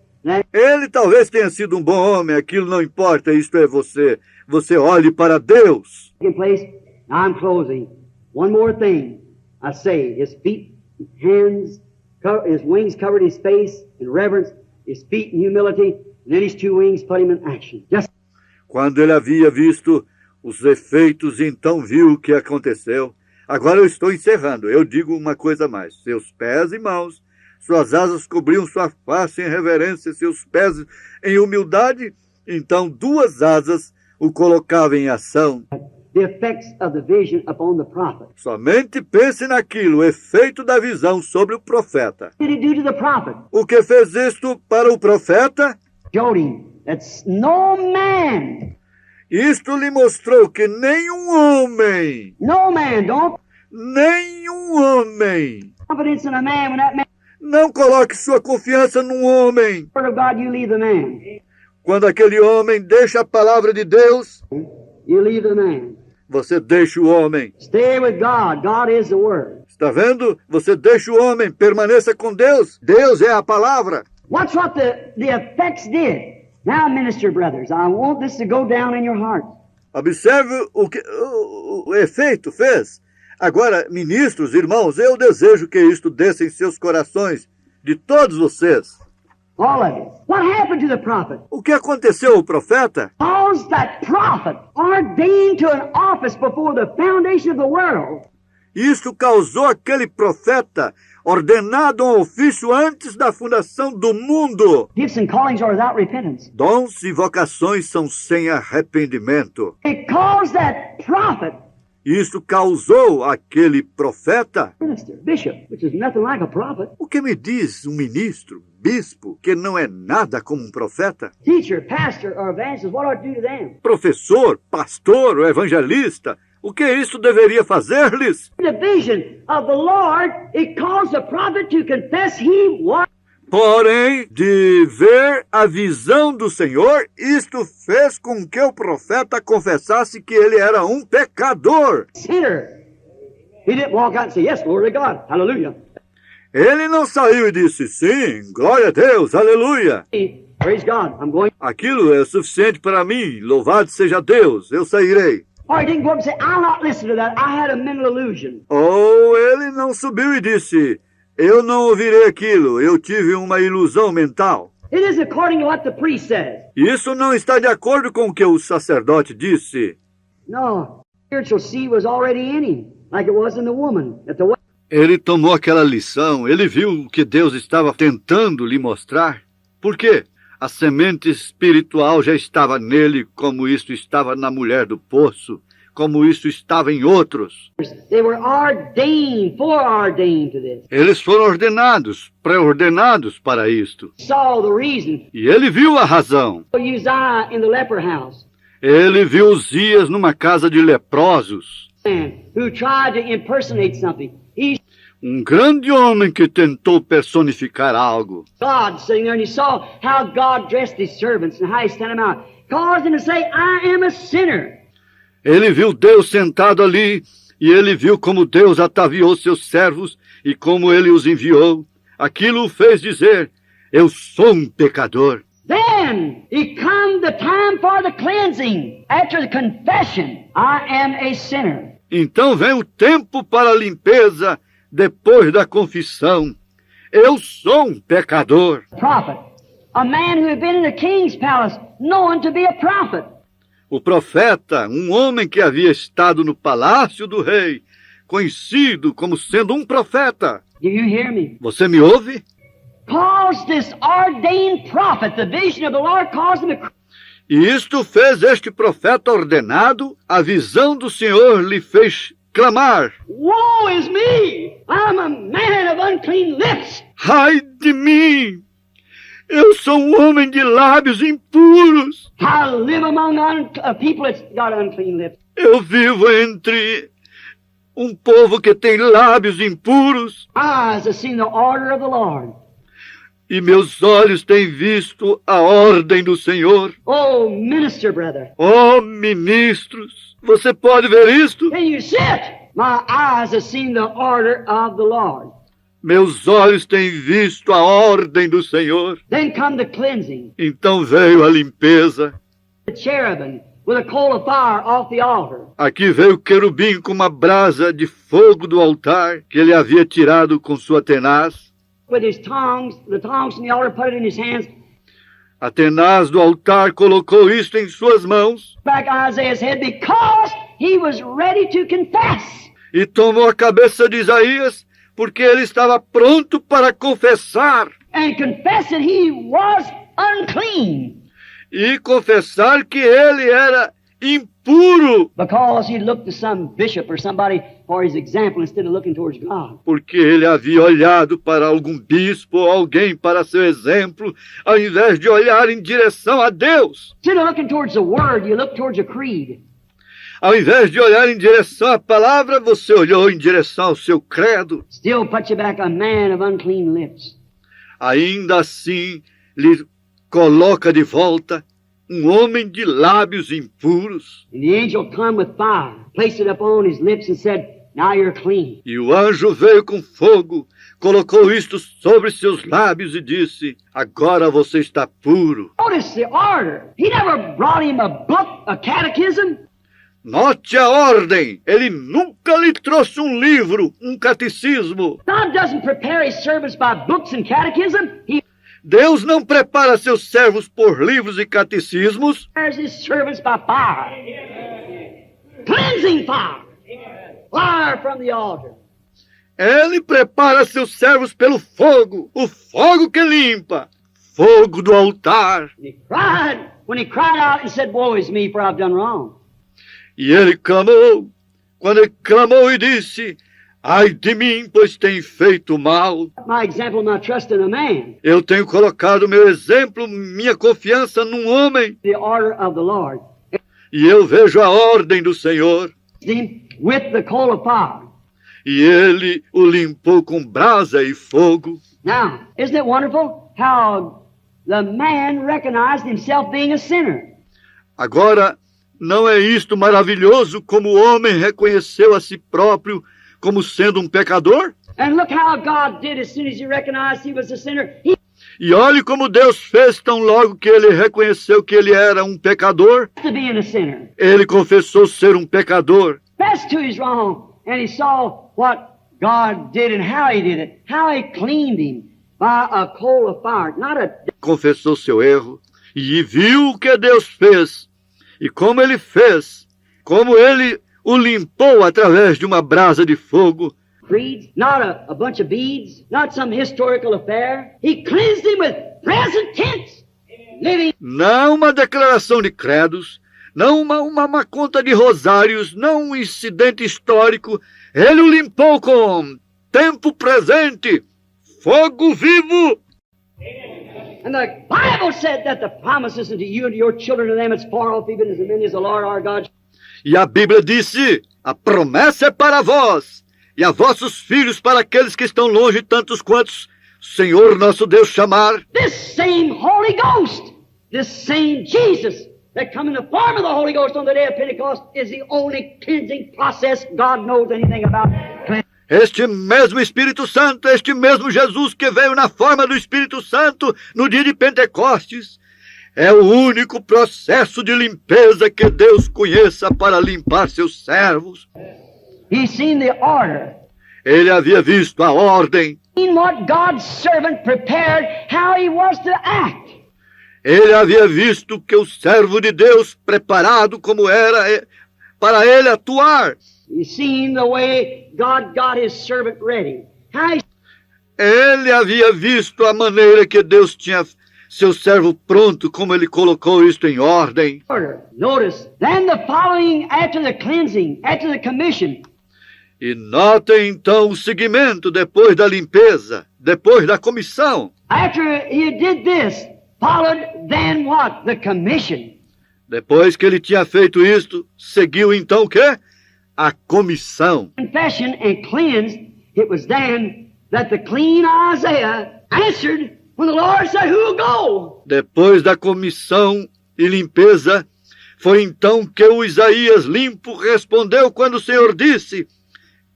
Ele talvez tenha sido um bom homem, aquilo não importa, isto é você. Você olhe para Deus. second place, I'm closing. One more thing. I say, his feet, hands, his wings covered his face in reverence, his feet in humility, and then his two wings put him in action. Just Quando ele havia visto os efeitos, então viu o que aconteceu. Agora eu estou encerrando. Eu digo uma coisa a mais. Seus pés e mãos, suas asas cobriam sua face em reverência, seus pés em humildade. Então duas asas o colocavam em ação. the effects of the vision upon the prophet. Somente pense naquilo, o efeito da visão sobre o profeta. What did he do to the prophet? O que fez isto para o profeta? Showed him that no man, Isto lhe mostrou que nenhum homem, don't confidence in a man when that man, não coloque sua confiança num homem. word of God, you leave the man. Quando aquele homem deixa a palavra de Deus, You leave the man. você deixa o homem. Stay with God. God is the word. Está vendo? Você deixa o homem, permaneça com Deus. Deus é a palavra. Watch what the effects did. Now, minister brothers, I want this to go down in your heart. Observe o que o efeito fez. Agora, ministros, irmãos, eu desejo que isto desça em seus corações, de todos vocês. All of you. What happened to the prophet? O que aconteceu ao profeta? Caused that prophet ordained to an office before the foundation of the world. Isto causou aquele profeta ordenado a um ofício antes da fundação do mundo. Gifts and callings are without repentance. Dons e vocações são sem arrependimento. It caused that prophet, Isto causou aquele profeta. minister, bishop, which is nothing like a prophet, O que me diz um ministro, bispo, que não é nada como um profeta? teacher, pastor, or evangelist, what ought to do to them? Professor, pastor ou evangelista, o que isso deveria fazer-lhes? The vision of the Lord, it caused the prophet to confess he was Porém, de ver a visão do Senhor, isto fez com que o profeta confessasse que ele era um pecador. a sinner. He didn't walk out and say, yes, glory to God, hallelujah. Ele não saiu e disse, sim, glória a Deus, aleluia. Praise God, I'm going. Aquilo é suficiente para mim, louvado seja Deus, eu sairei. Or he didn't go up and say, I'll not listen to that. I had a mental illusion. Ou ele não subiu e disse, eu não ouvirei aquilo, eu tive uma ilusão mental. It is according to what the priest says. Isso não está de acordo com o que o sacerdote disse. No, spiritual seed was already in him, like it was in the woman at the well. Ele tomou aquela lição, ele viu o que Deus estava tentando lhe mostrar. Por quê? A semente espiritual já estava nele, como isso estava na mulher do poço, como isso estava em outros. They were foreordained to this. Eles foram ordenados, pré-ordenados para isto. Saw the reason. E ele viu a razão. Uzziah in the leper house, Ele viu Uzias numa casa de leprosos. man who tried to impersonate something. He Grande homem que tentou personificar algo. God sitting there, and he saw how God dressed his servants and how he sent them out, caused them to say, I am a sinner. Ele viu Deus sentado ali, e ele viu como Deus ataviou seus servos e como ele os enviou. Aquilo o fez dizer, eu sou um pecador. Then it come the time for the cleansing. After the confession, I am a sinner. Então vem o tempo para a limpeza, depois da confissão. Eu sou um pecador. Prophet, a man who had been in the king's palace, known to be a prophet. O profeta, um homem que havia estado no palácio do rei, conhecido como sendo um profeta. Do you hear me? Você me ouve? Caused this ordained prophet, the vision of the Lord caused him to... E isto fez este profeta ordenado, a visão do Senhor lhe fez clamar. Woe is me! I'm a man of unclean lips. Ai de mim! Eu sou um homem de lábios impuros. I live among people that's got unclean lips. Eu vivo entre um povo que tem lábios impuros. Eyes have seen the order of the Lord. E meus olhos têm visto a ordem do Senhor. Oh, minister, brother. Oh, ministros, você pode ver isto? Can you see it? My eyes have seen the order of the Lord. Meus olhos têm visto a ordem do Senhor. Then come the cleansing. Então veio a limpeza. The cherubim with a coal of fire off the altar. Aqui veio o querubim com uma brasa de fogo do altar que ele havia tirado com sua tenaz. With his tongs, the tongs from the altar, put it in his hands. A tenaz do altar colocou isto em suas mãos Back Isaiah's head because he was ready to confess. e tomou a cabeça de Isaías porque ele estava pronto para confessar. And confess that he was unclean. E confessar que ele era impuro, Because he looked to some bishop or somebody for his example instead of looking towards God. porque ele havia olhado para algum bispo ou alguém para seu exemplo, ao invés de olhar em direção a Deus. Instead of looking towards the word, you look towards a creed. Ao invés de olhar em direção à palavra, você olhou em direção ao seu credo. Still put you back a man of unclean lips. Ainda assim, lhe coloca de volta um homem de lábios impuros. And the angel come with fire, placed it upon his lips and said, now you're clean. E o anjo veio com fogo, colocou isto sobre seus lábios e disse, agora você está puro. Notice the order. He never brought him a book, a catechism. Note a ordem, ele nunca lhe trouxe um livro, um catecismo. God doesn't prepare his servants by books and catechism. He Deus não prepara seus servos por livros e catecismos, prepares his servants by fire. Cleansing fire. Fire from the altar. ele prepara seus servos pelo fogo, o fogo que limpa, fogo do altar. And he cried, when he cried out and said, woe is me, for I've done wrong. E ele clamou, quando ele clamou e disse, ai de mim, pois tenho feito mal. My example, my trust in a man. Eu tenho colocado meu exemplo, minha confiança num homem, The order of the Lord. e eu vejo a ordem do Senhor. Him with the coal of fire. E ele o limpou com brasa e fogo. Now, isn't it wonderful how the man recognized himself being a sinner? Agora, não é isto maravilhoso como o homem reconheceu a si próprio como sendo um pecador? And look how God did as soon as he recognized he was a sinner. He E olhe como Deus fez tão logo que ele reconheceu que ele era um pecador. to being a sinner. Ele confessou ser um pecador. Confessed to his wrong, and he saw what God did and how he did it. How he cleaned him by a coal of fire. Not a Confessou seu erro e viu o que Deus fez. E como ele fez como ele o limpou através de uma brasa de fogo. Creeds, not a bunch of beads, not some historical affair. He cleansed him with present tense, living. Não uma declaração de credos, não uma conta de rosários, não um incidente histórico. Ele o limpou com tempo presente, fogo vivo. And the Bible said that the promises unto you and to your children and them as far off even as many as the Lord our God. E a Bíblia disse, a promessa é para vós, e a vossos filhos para aqueles que estão longe, tantos quantos Senhor nosso Deus chamar. This same Holy Ghost, this same Jesus that come in the form of the Holy Ghost on the day of Pentecost is the only cleansing process God knows anything about. Este mesmo Espírito Santo, este mesmo Jesus que veio na forma do Espírito Santo no dia de Pentecostes, é o único processo de limpeza que Deus conheça para limpar seus servos. He's seen the order. Ele havia visto a ordem. Seen what God's servant prepared, how he was to act. Ele havia visto que o servo de Deus, preparado como era para ele atuar. He's seen the way God got his servant ready. How he... Ele havia visto a maneira que Deus tinha seu servo pronto, como ele colocou isto em ordem. Order. Notice, then the following after the cleansing, after the commission. E notem então o seguimento depois da limpeza, depois da comissão. After he did this, followed then what? The commission. Depois que ele tinha feito isto, seguiu então o quê? A comissão. Confession and cleansed, it was then that the clean Isaiah answered when the Lord said, who'll go? Depois da comissão e limpeza, foi então que o Isaías limpo respondeu quando o Senhor disse,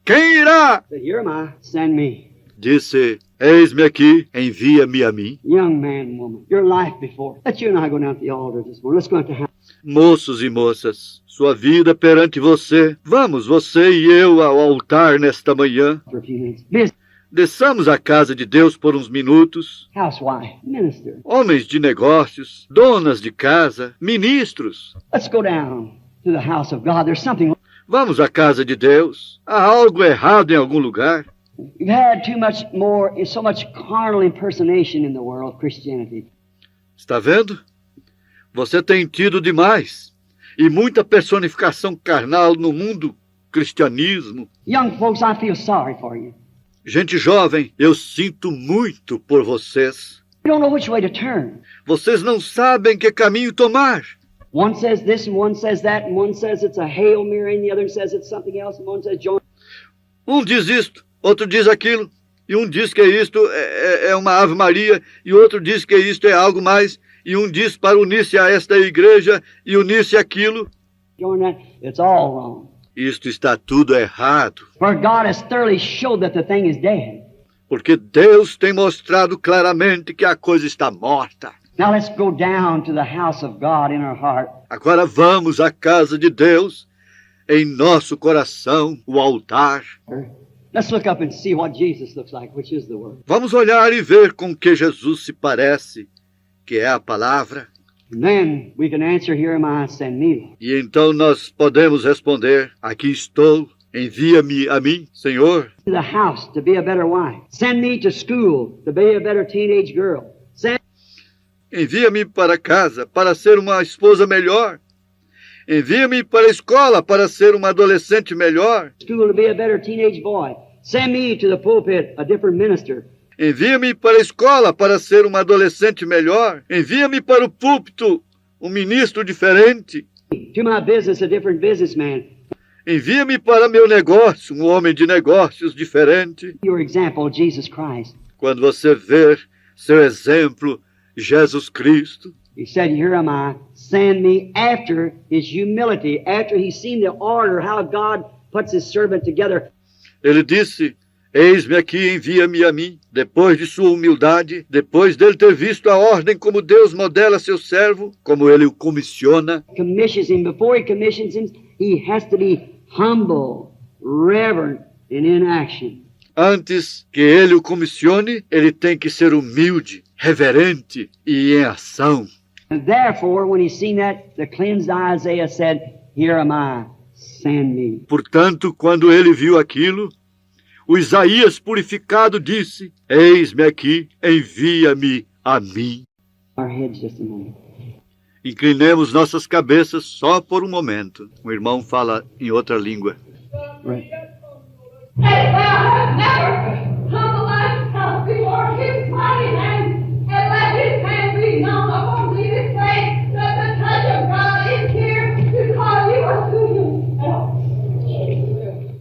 quem irá? Said, here am I, send me. Disse, eis-me aqui, envia-me a mim. Young man, woman, your life before. Let's you and I go down to the altar this morning. Let's go out to the house. Moços e moças, sua vida perante você. Vamos, você e eu, ao altar nesta manhã. For a few minutes. Miss Desçamos à casa de Deus por uns minutos. housewife, minister. Homens de negócios, donas de casa, ministros. Let's go down to the house of God. There's something. Vamos à casa de Deus. Há algo errado em algum lugar. You've had too much more, so much carnal impersonation in the world of Christianity. Está vendo? Você tem tido demais. E muita personificação carnal no mundo cristianismo. Young folks, I feel sorry for you. Gente jovem, eu sinto muito por vocês. You don't know which way to turn. Vocês não sabem que caminho tomar. One says this and one says that and one says it's a Hail Mary and the other says it's something else and one says join. Um diz isto, outro diz aquilo. E um diz que isto é uma Ave Maria. E outro diz que isto é algo mais. E um diz para unir-se a esta igreja e unir-se àquilo. Join that. It's all wrong. Isto está tudo errado. For God has thoroughly showed that the thing is dead. Porque Deus tem mostrado claramente que a coisa está morta. Now let's go down to the house of God in our heart. Agora vamos à casa de Deus, em nosso coração, o altar. Let's look up and see what Jesus looks like, which is the Word. Vamos olhar e ver com que Jesus se parece, que é a palavra. And then we can answer, here am I, send me. E então nós podemos responder, aqui estou, envia-me a mim, Senhor. To the house to be a better wife. Send me to school to be a better teenage girl. Send Envia-me para casa para ser uma esposa melhor. Envia-me para a escola para ser uma adolescente melhor. school to be a better teenage boy. Send me to the pulpit, a different minister. Envia-me para a escola para ser uma adolescente melhor. Envia-me para o púlpito, um ministro diferente. To my business, a different businessman. Envia-me para meu negócio, um homem de negócios diferente. Your example, Jesus Christ. Quando você ver seu exemplo, Jesus Cristo, He said, here am I, send me after his humility, after he's seen the order, how God puts his servant together. ele disse, eis-me aqui, envia-me a mim. Depois de sua humildade, depois dele ter visto a ordem como Deus modela seu servo, como ele o comissiona, Commissions him. Before he commissions him, he has to be humble, reverent, and in action. antes que ele o comissione, ele tem que ser humilde, reverente e em ação. And therefore, when he seen that, the cleansed Isaiah said, here am I, send me. Portanto, quando ele viu aquilo, o Isaías purificado disse: Eis-me aqui, envia-me a mim. Our heads just a moment. Inclinemos nossas cabeças só por um momento. O irmão fala em outra língua. Right. Hey, thou hast never humbled thyself before his mighty hand, and let his hand be known upon thee this day, that the touch of God is here to call you unto himself.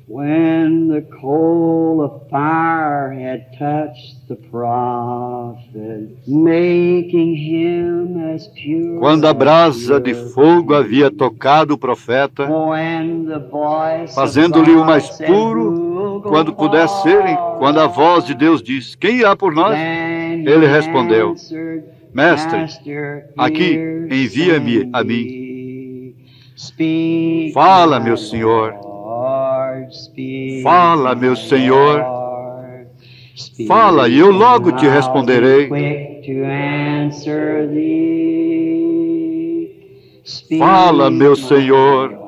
When the coal of fire had touched the prophet, making him as pure Quando a brasa de fogo havia tocado o profeta, when the voice fazendo-lhe o mais of God said, puro, "Who'll go quando pudesse ser, quando a voz de Deus diz: Quem irá por nós? Then Ele he respondeu: answered, Mestre, Master, aqui, here envia-me send a mim. me. Speak, Fala, my meu Senhor. Lord, speak, Fala, meu Senhor. Lord. Speak, Fala, e eu logo te and I'll responderei. be quick to answer thee. Speak, Fala, meu my Senhor. Lord.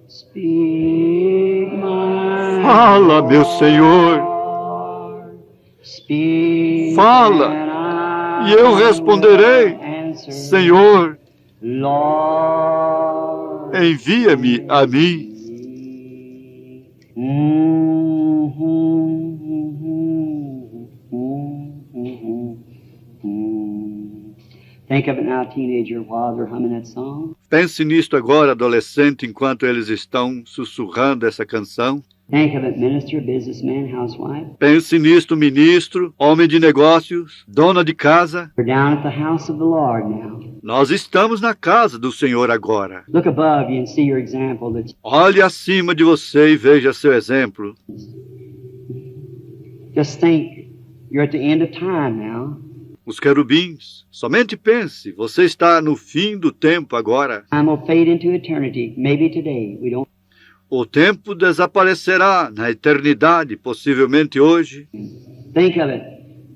Speak, my Fala, meu Senhor. Lord. Speak, Fala, and e eu responderei. will answer. Senhor, Lord, envia-me a mim. Think of it now, teenager, while they're humming that song. Pense nisto agora, adolescente, enquanto eles estão sussurrando essa canção. Think of it, minister, businessman, housewife. Pense nisto, ministro, homem de negócios, dona de casa. We're down at the house of the Lord now. Nós estamos na casa do Senhor agora. Look above you and see your example. That Olhe acima de você e veja seu exemplo. just think, you're at the end of time now. Os querubins, somente pense, você está no fim do tempo agora. Time will fade into eternity. Maybe today. We don't. O tempo desaparecerá na eternidade, possivelmente hoje. Think of it.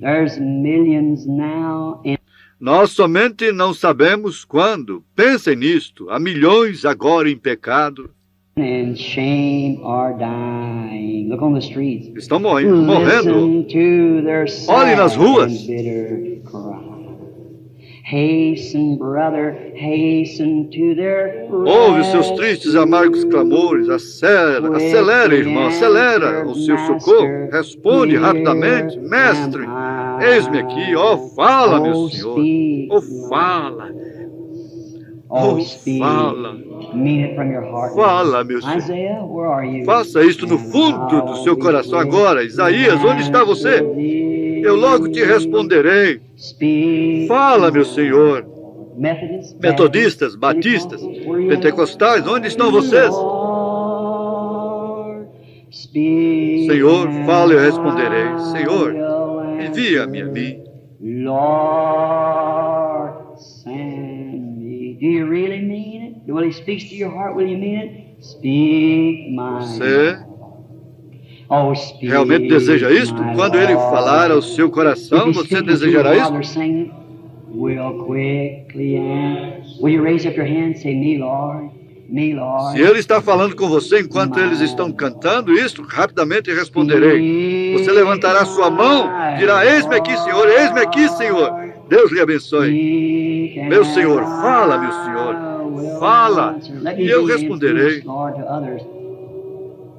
There's millions now in Nós somente não sabemos quando. Pensem nisto. Há milhões agora em pecado. and shame are dying. Look on the streets. Estão morrendo. Listen to their Olhe nas sad ruas. and bitter cry. Hasten, brother, hasten to their Ouve os seus tristes e amargos clamores. Acelera, irmão, acelera o seu socorro. Responde rapidamente. Mestre, eis-me aqui. Oh, fala, meu Senhor. Oh, fala. Oh, fala. Mean it from your heart. Fala, meu Senhor. Isaiah, where are you? Faça isto no fundo do seu coração agora. Isaías, onde está você? Eu logo te responderei. Fala, meu Senhor. Metodistas, batistas, pentecostais, onde estão vocês? Senhor, fala e eu responderei. Senhor, envia-me a mim. Lord, send me. Do you really mean it? Will he speak to your heart? Will you mean it? Speak, my Você Oh, speak, realmente deseja isto? my Quando ele Lord. falar ao seu coração, If he's você speaking to you desejará while isto? they're singing, will quickly answer. Will you raise up your hand and say, me, Lord? Me, Lord. Se ele está falando com você enquanto eles estão cantando isto, rapidamente responderei. Você levantará sua mão, dirá, eis-me aqui, Senhor, eis-me aqui, Senhor. Deus lhe abençoe. Meu Senhor, fala, meu Senhor. Fala, e eu responderei.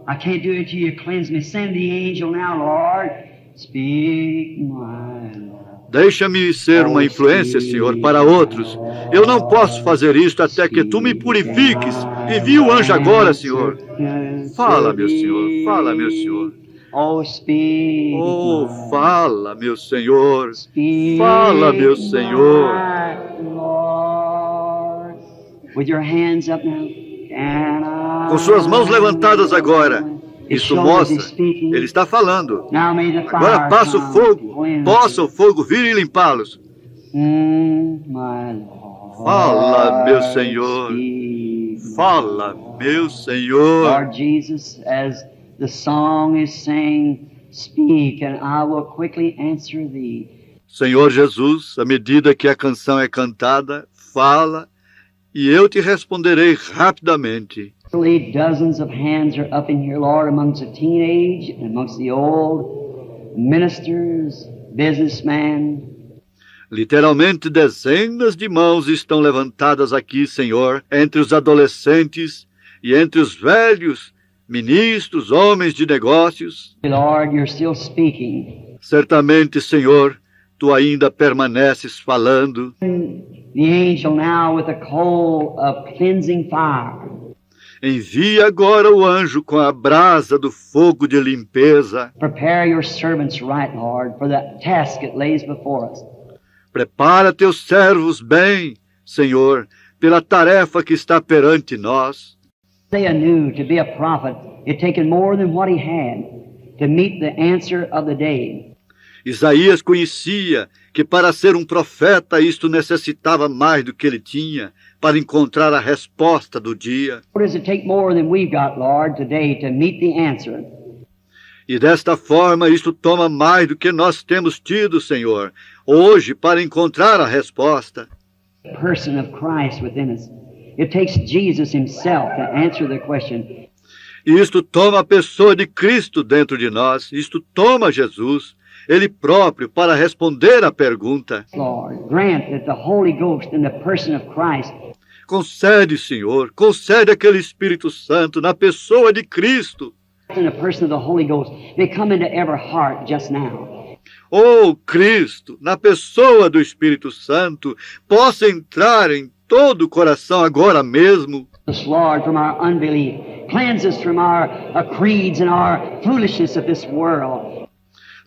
I can't do it till you cleanse me. Send the angel now, Lord. Speak, my Lord. Deixa-me ser uma influência, Senhor, para outros. Eu não posso fazer isto até que tu me purifiques. Envia o anjo agora, Senhor. Fala, meu Senhor, fala, meu Senhor. Oh, speak. Oh, fala, meu Senhor. Fala, meu Senhor. Lord. With your hands up now. Com suas mãos levantadas agora. Isso mostra, ele está falando. Agora passa o fogo. Possa o fogo vir e limpá-los. Fala, meu Senhor. Fala, meu Senhor. Lord Jesus, as the song is saying, speak and I will quickly answer thee. Senhor Jesus, à medida que a canção é cantada, fala e eu te responderei rapidamente. Literally, dozens of hands are up in here, Lord, amongst the teenage and amongst the old, ministers, businessmen. Literalmente, dezenas de mãos estão levantadas aqui, Senhor, entre os adolescentes e entre os velhos, ministros, homens de negócios. Lord, you're still speaking. Certamente, Senhor, tu ainda permaneces falando. The angel now with a coal of cleansing fire. Envia agora o anjo com a brasa do fogo de limpeza. Prepare your servants right, Lord, for the task that lays before us. Prepara teus servos bem, Senhor, pela tarefa que está perante nós. Isaiah knew to be a prophet, it taken more than what he had to meet the answer of the day. Isaías conhecia que para ser um profeta isto necessitava mais do que ele tinha para encontrar a resposta do dia. What does it take more than we've got, Lord, today to meet the answer? E desta forma isto toma mais do que nós temos tido, Senhor, hoje para encontrar a resposta. The person of Christ within us. It takes Jesus himself to answer the question. E isto toma a pessoa de Cristo dentro de nós, isto toma Jesus, Ele próprio, para responder à pergunta. Lord, grant that the Holy Ghost in the person of Christ Concede, Senhor, concede aquele Espírito Santo na pessoa de Cristo. in the person of the Holy Ghost may come into every heart just now. Oh, Cristo, na pessoa do Espírito Santo, possa entrar em todo o coração agora mesmo. Us, Lord, from our unbelief. Cleanse us from our creeds and our foolishness of this world.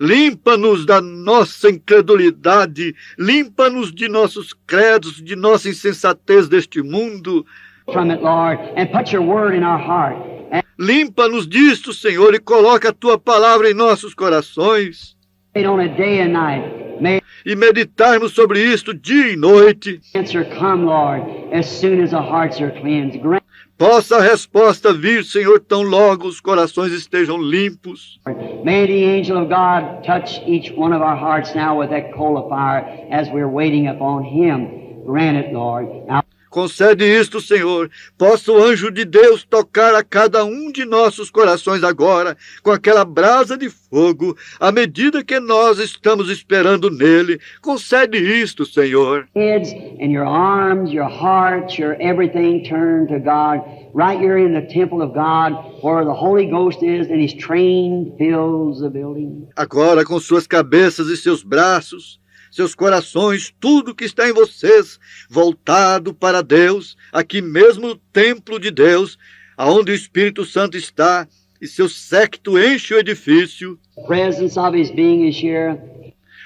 Limpa-nos da nossa incredulidade, limpa-nos de nossos credos, de nossa insensatez deste mundo. From it, Lord, and put your word in our heart. And Limpa-nos disto, Senhor, e coloca a Tua palavra em nossos corações. wait on it day and night. May E meditarmos sobre isto dia e noite. the answer come, Lord, as soon as the hearts are cleansed. Grant, Possa a resposta vir, Senhor, tão logo os corações estejam limpos. may the angel of God touch each one of our hearts now with that coal of fire as we're waiting upon him. Grant it, Lord. Now, Concede isto, Senhor. Possa o anjo de Deus tocar a cada um de nossos corações agora, com aquela brasa de fogo, à medida que nós estamos esperando nele. Concede isto, Senhor. heads and your arms, your heart, your everything turned to God. Right here in the temple of God where the Holy Ghost is and his train fills the building. Agora, com suas cabeças e seus braços, seus corações, tudo que está em vocês, voltado para Deus, aqui mesmo no templo de Deus, aonde o Espírito Santo está, e seu séquito enche o edifício. The presence of his being is here.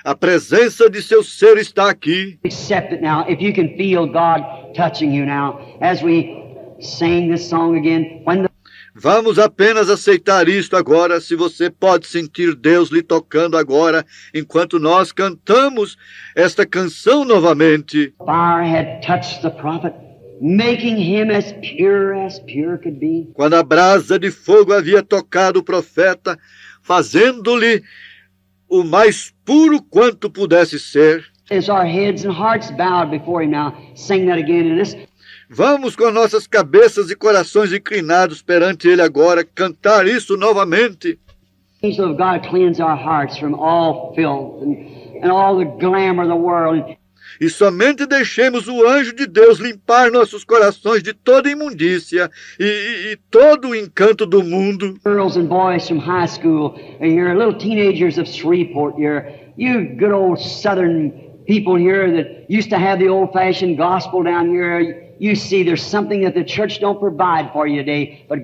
A presença de seu ser está aqui. Accept it now. If you can feel God touching you now as we sing this song again. When the Vamos apenas aceitar isto agora, se você pode sentir Deus lhe tocando agora, enquanto nós cantamos esta canção novamente. fire had touched the prophet, making him as pure could be. Quando a brasa de fogo havia tocado o profeta, fazendo-lhe o mais puro quanto pudesse ser. As our heads and hearts bowed before him now, sing that again in this. Vamos com nossas cabeças e corações inclinados perante Ele agora, cantar isso novamente. Angel of God, cleanse our hearts from all filth and all the glamour of the world. E somente deixemos o anjo de Deus limpar nossos corações de toda imundícia e todo o encanto do mundo. Girls and boys from high school, and you're little teenagers of Shreveport, you good old southern people here that used to have the old-fashioned gospel down here. You see there's something that the church don't provide for you today, but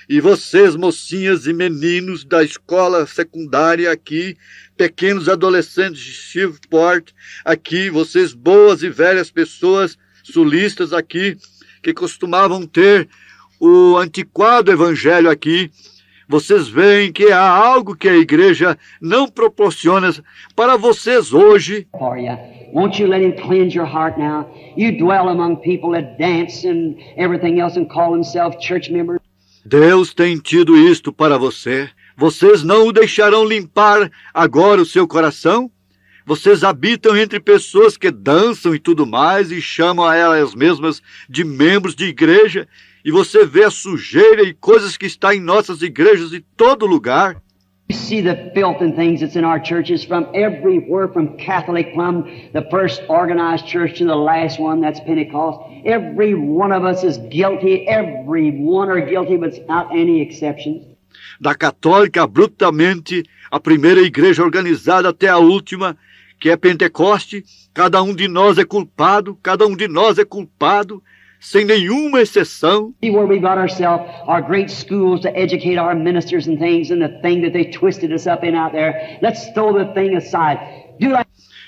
E vocês, mocinhas e meninos da escola secundária aqui, pequenos adolescentes de Shreveport, aqui, vocês boas e velhas pessoas sulistas aqui, que costumavam ter o antiquado evangelho aqui, vocês veem que há algo que a igreja não proporciona para vocês hoje. for you. Won't you let him cleanse your heart now? You dwell among people that dance and everything else and call themselves church members. Deus tem tido isto para você. Vocês não o deixarão limpar agora o seu coração? Vocês habitam entre pessoas que dançam e tudo mais e chamam a elas mesmas de membros de igreja E você vê a sujeira e coisas que está em nossas igrejas em todo lugar. You see the filth and things that's in our churches from everywhere, from Catholic, from the first organized church to the last one, that's Pentecost. Every one of us is guilty. Every one are guilty without any exceptions. Da católica abruptamente, a primeira igreja organizada até a última, que é Pentecoste, cada um de nós é culpado, sem nenhuma exceção. See where we got ourselves, our great schools to educate our ministers and things, and the thing that they twisted us up in out there. Let's throw the thing aside. Do like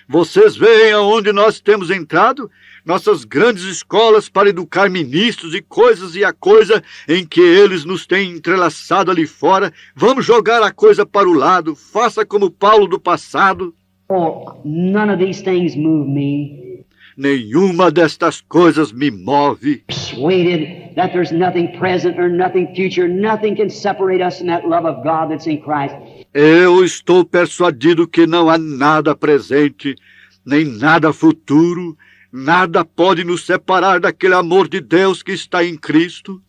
Vocês veem aonde nós temos entrado? Nossas grandes escolas para educar ministros e a coisa em que eles nos têm entrelaçado ali fora. Vamos jogar a coisa para o lado. Faça como Paulo do passado. Oh, none of these things move me. Nenhuma destas coisas me move. Persuaded that there's nothing present or nothing future, nothing can separate us from that love of God that's in Christ. Eu estou persuadido que não há nada presente, nem nada futuro, nada pode nos separar daquele amor de Deus que está em Cristo.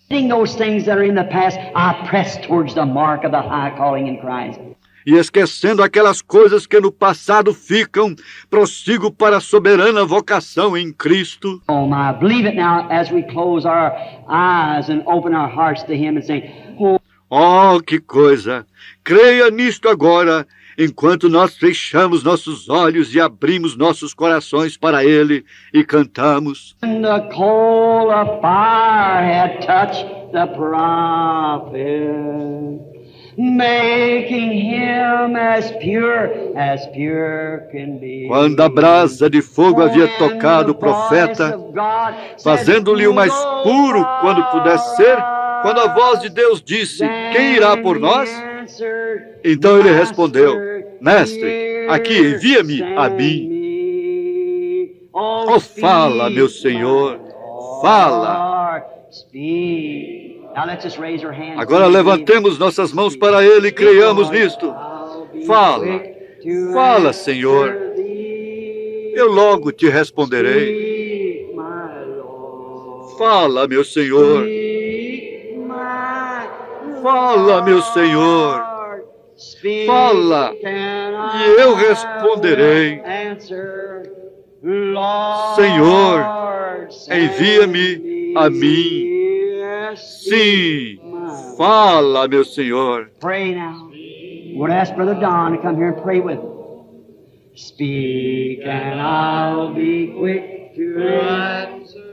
Forgetting those things that are in the past, I press towards the mark of the high calling in Christ. E esquecendo aquelas coisas que no passado ficam, prossigo para a soberana vocação em Cristo. Oh my, believe it now as we close our eyes and open our hearts to Him and say, oh, Oh, que coisa! Creia nisto agora, enquanto nós fechamos nossos olhos e abrimos nossos corações para Ele e cantamos. and the coal of fire had touched the prophet, making him as pure can be. Quando a brasa de fogo havia tocado o profeta, fazendo-lhe o mais puro quando pudesse ser, quando a voz de Deus disse, quem irá por nós? Então ele respondeu, Mestre, aqui envia-me a mim. Oh, fala, meu Senhor, fala. Agora levantemos nossas mãos para Ele e creiamos nisto. Fala, fala, Senhor. Eu logo te responderei. Fala, meu Senhor. Fala, meu Senhor. Fala, e eu responderei. Senhor, envia-me a mim. Sim, fala, meu Senhor. Pray now. We'll ask Brother Don to come here and pray with us. Speak and I'll be quick to answer.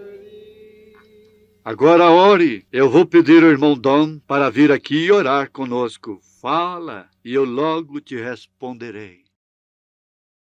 Agora ore. Eu vou pedir ao irmão Dom para vir aqui e orar conosco. Fala, e eu logo te responderei.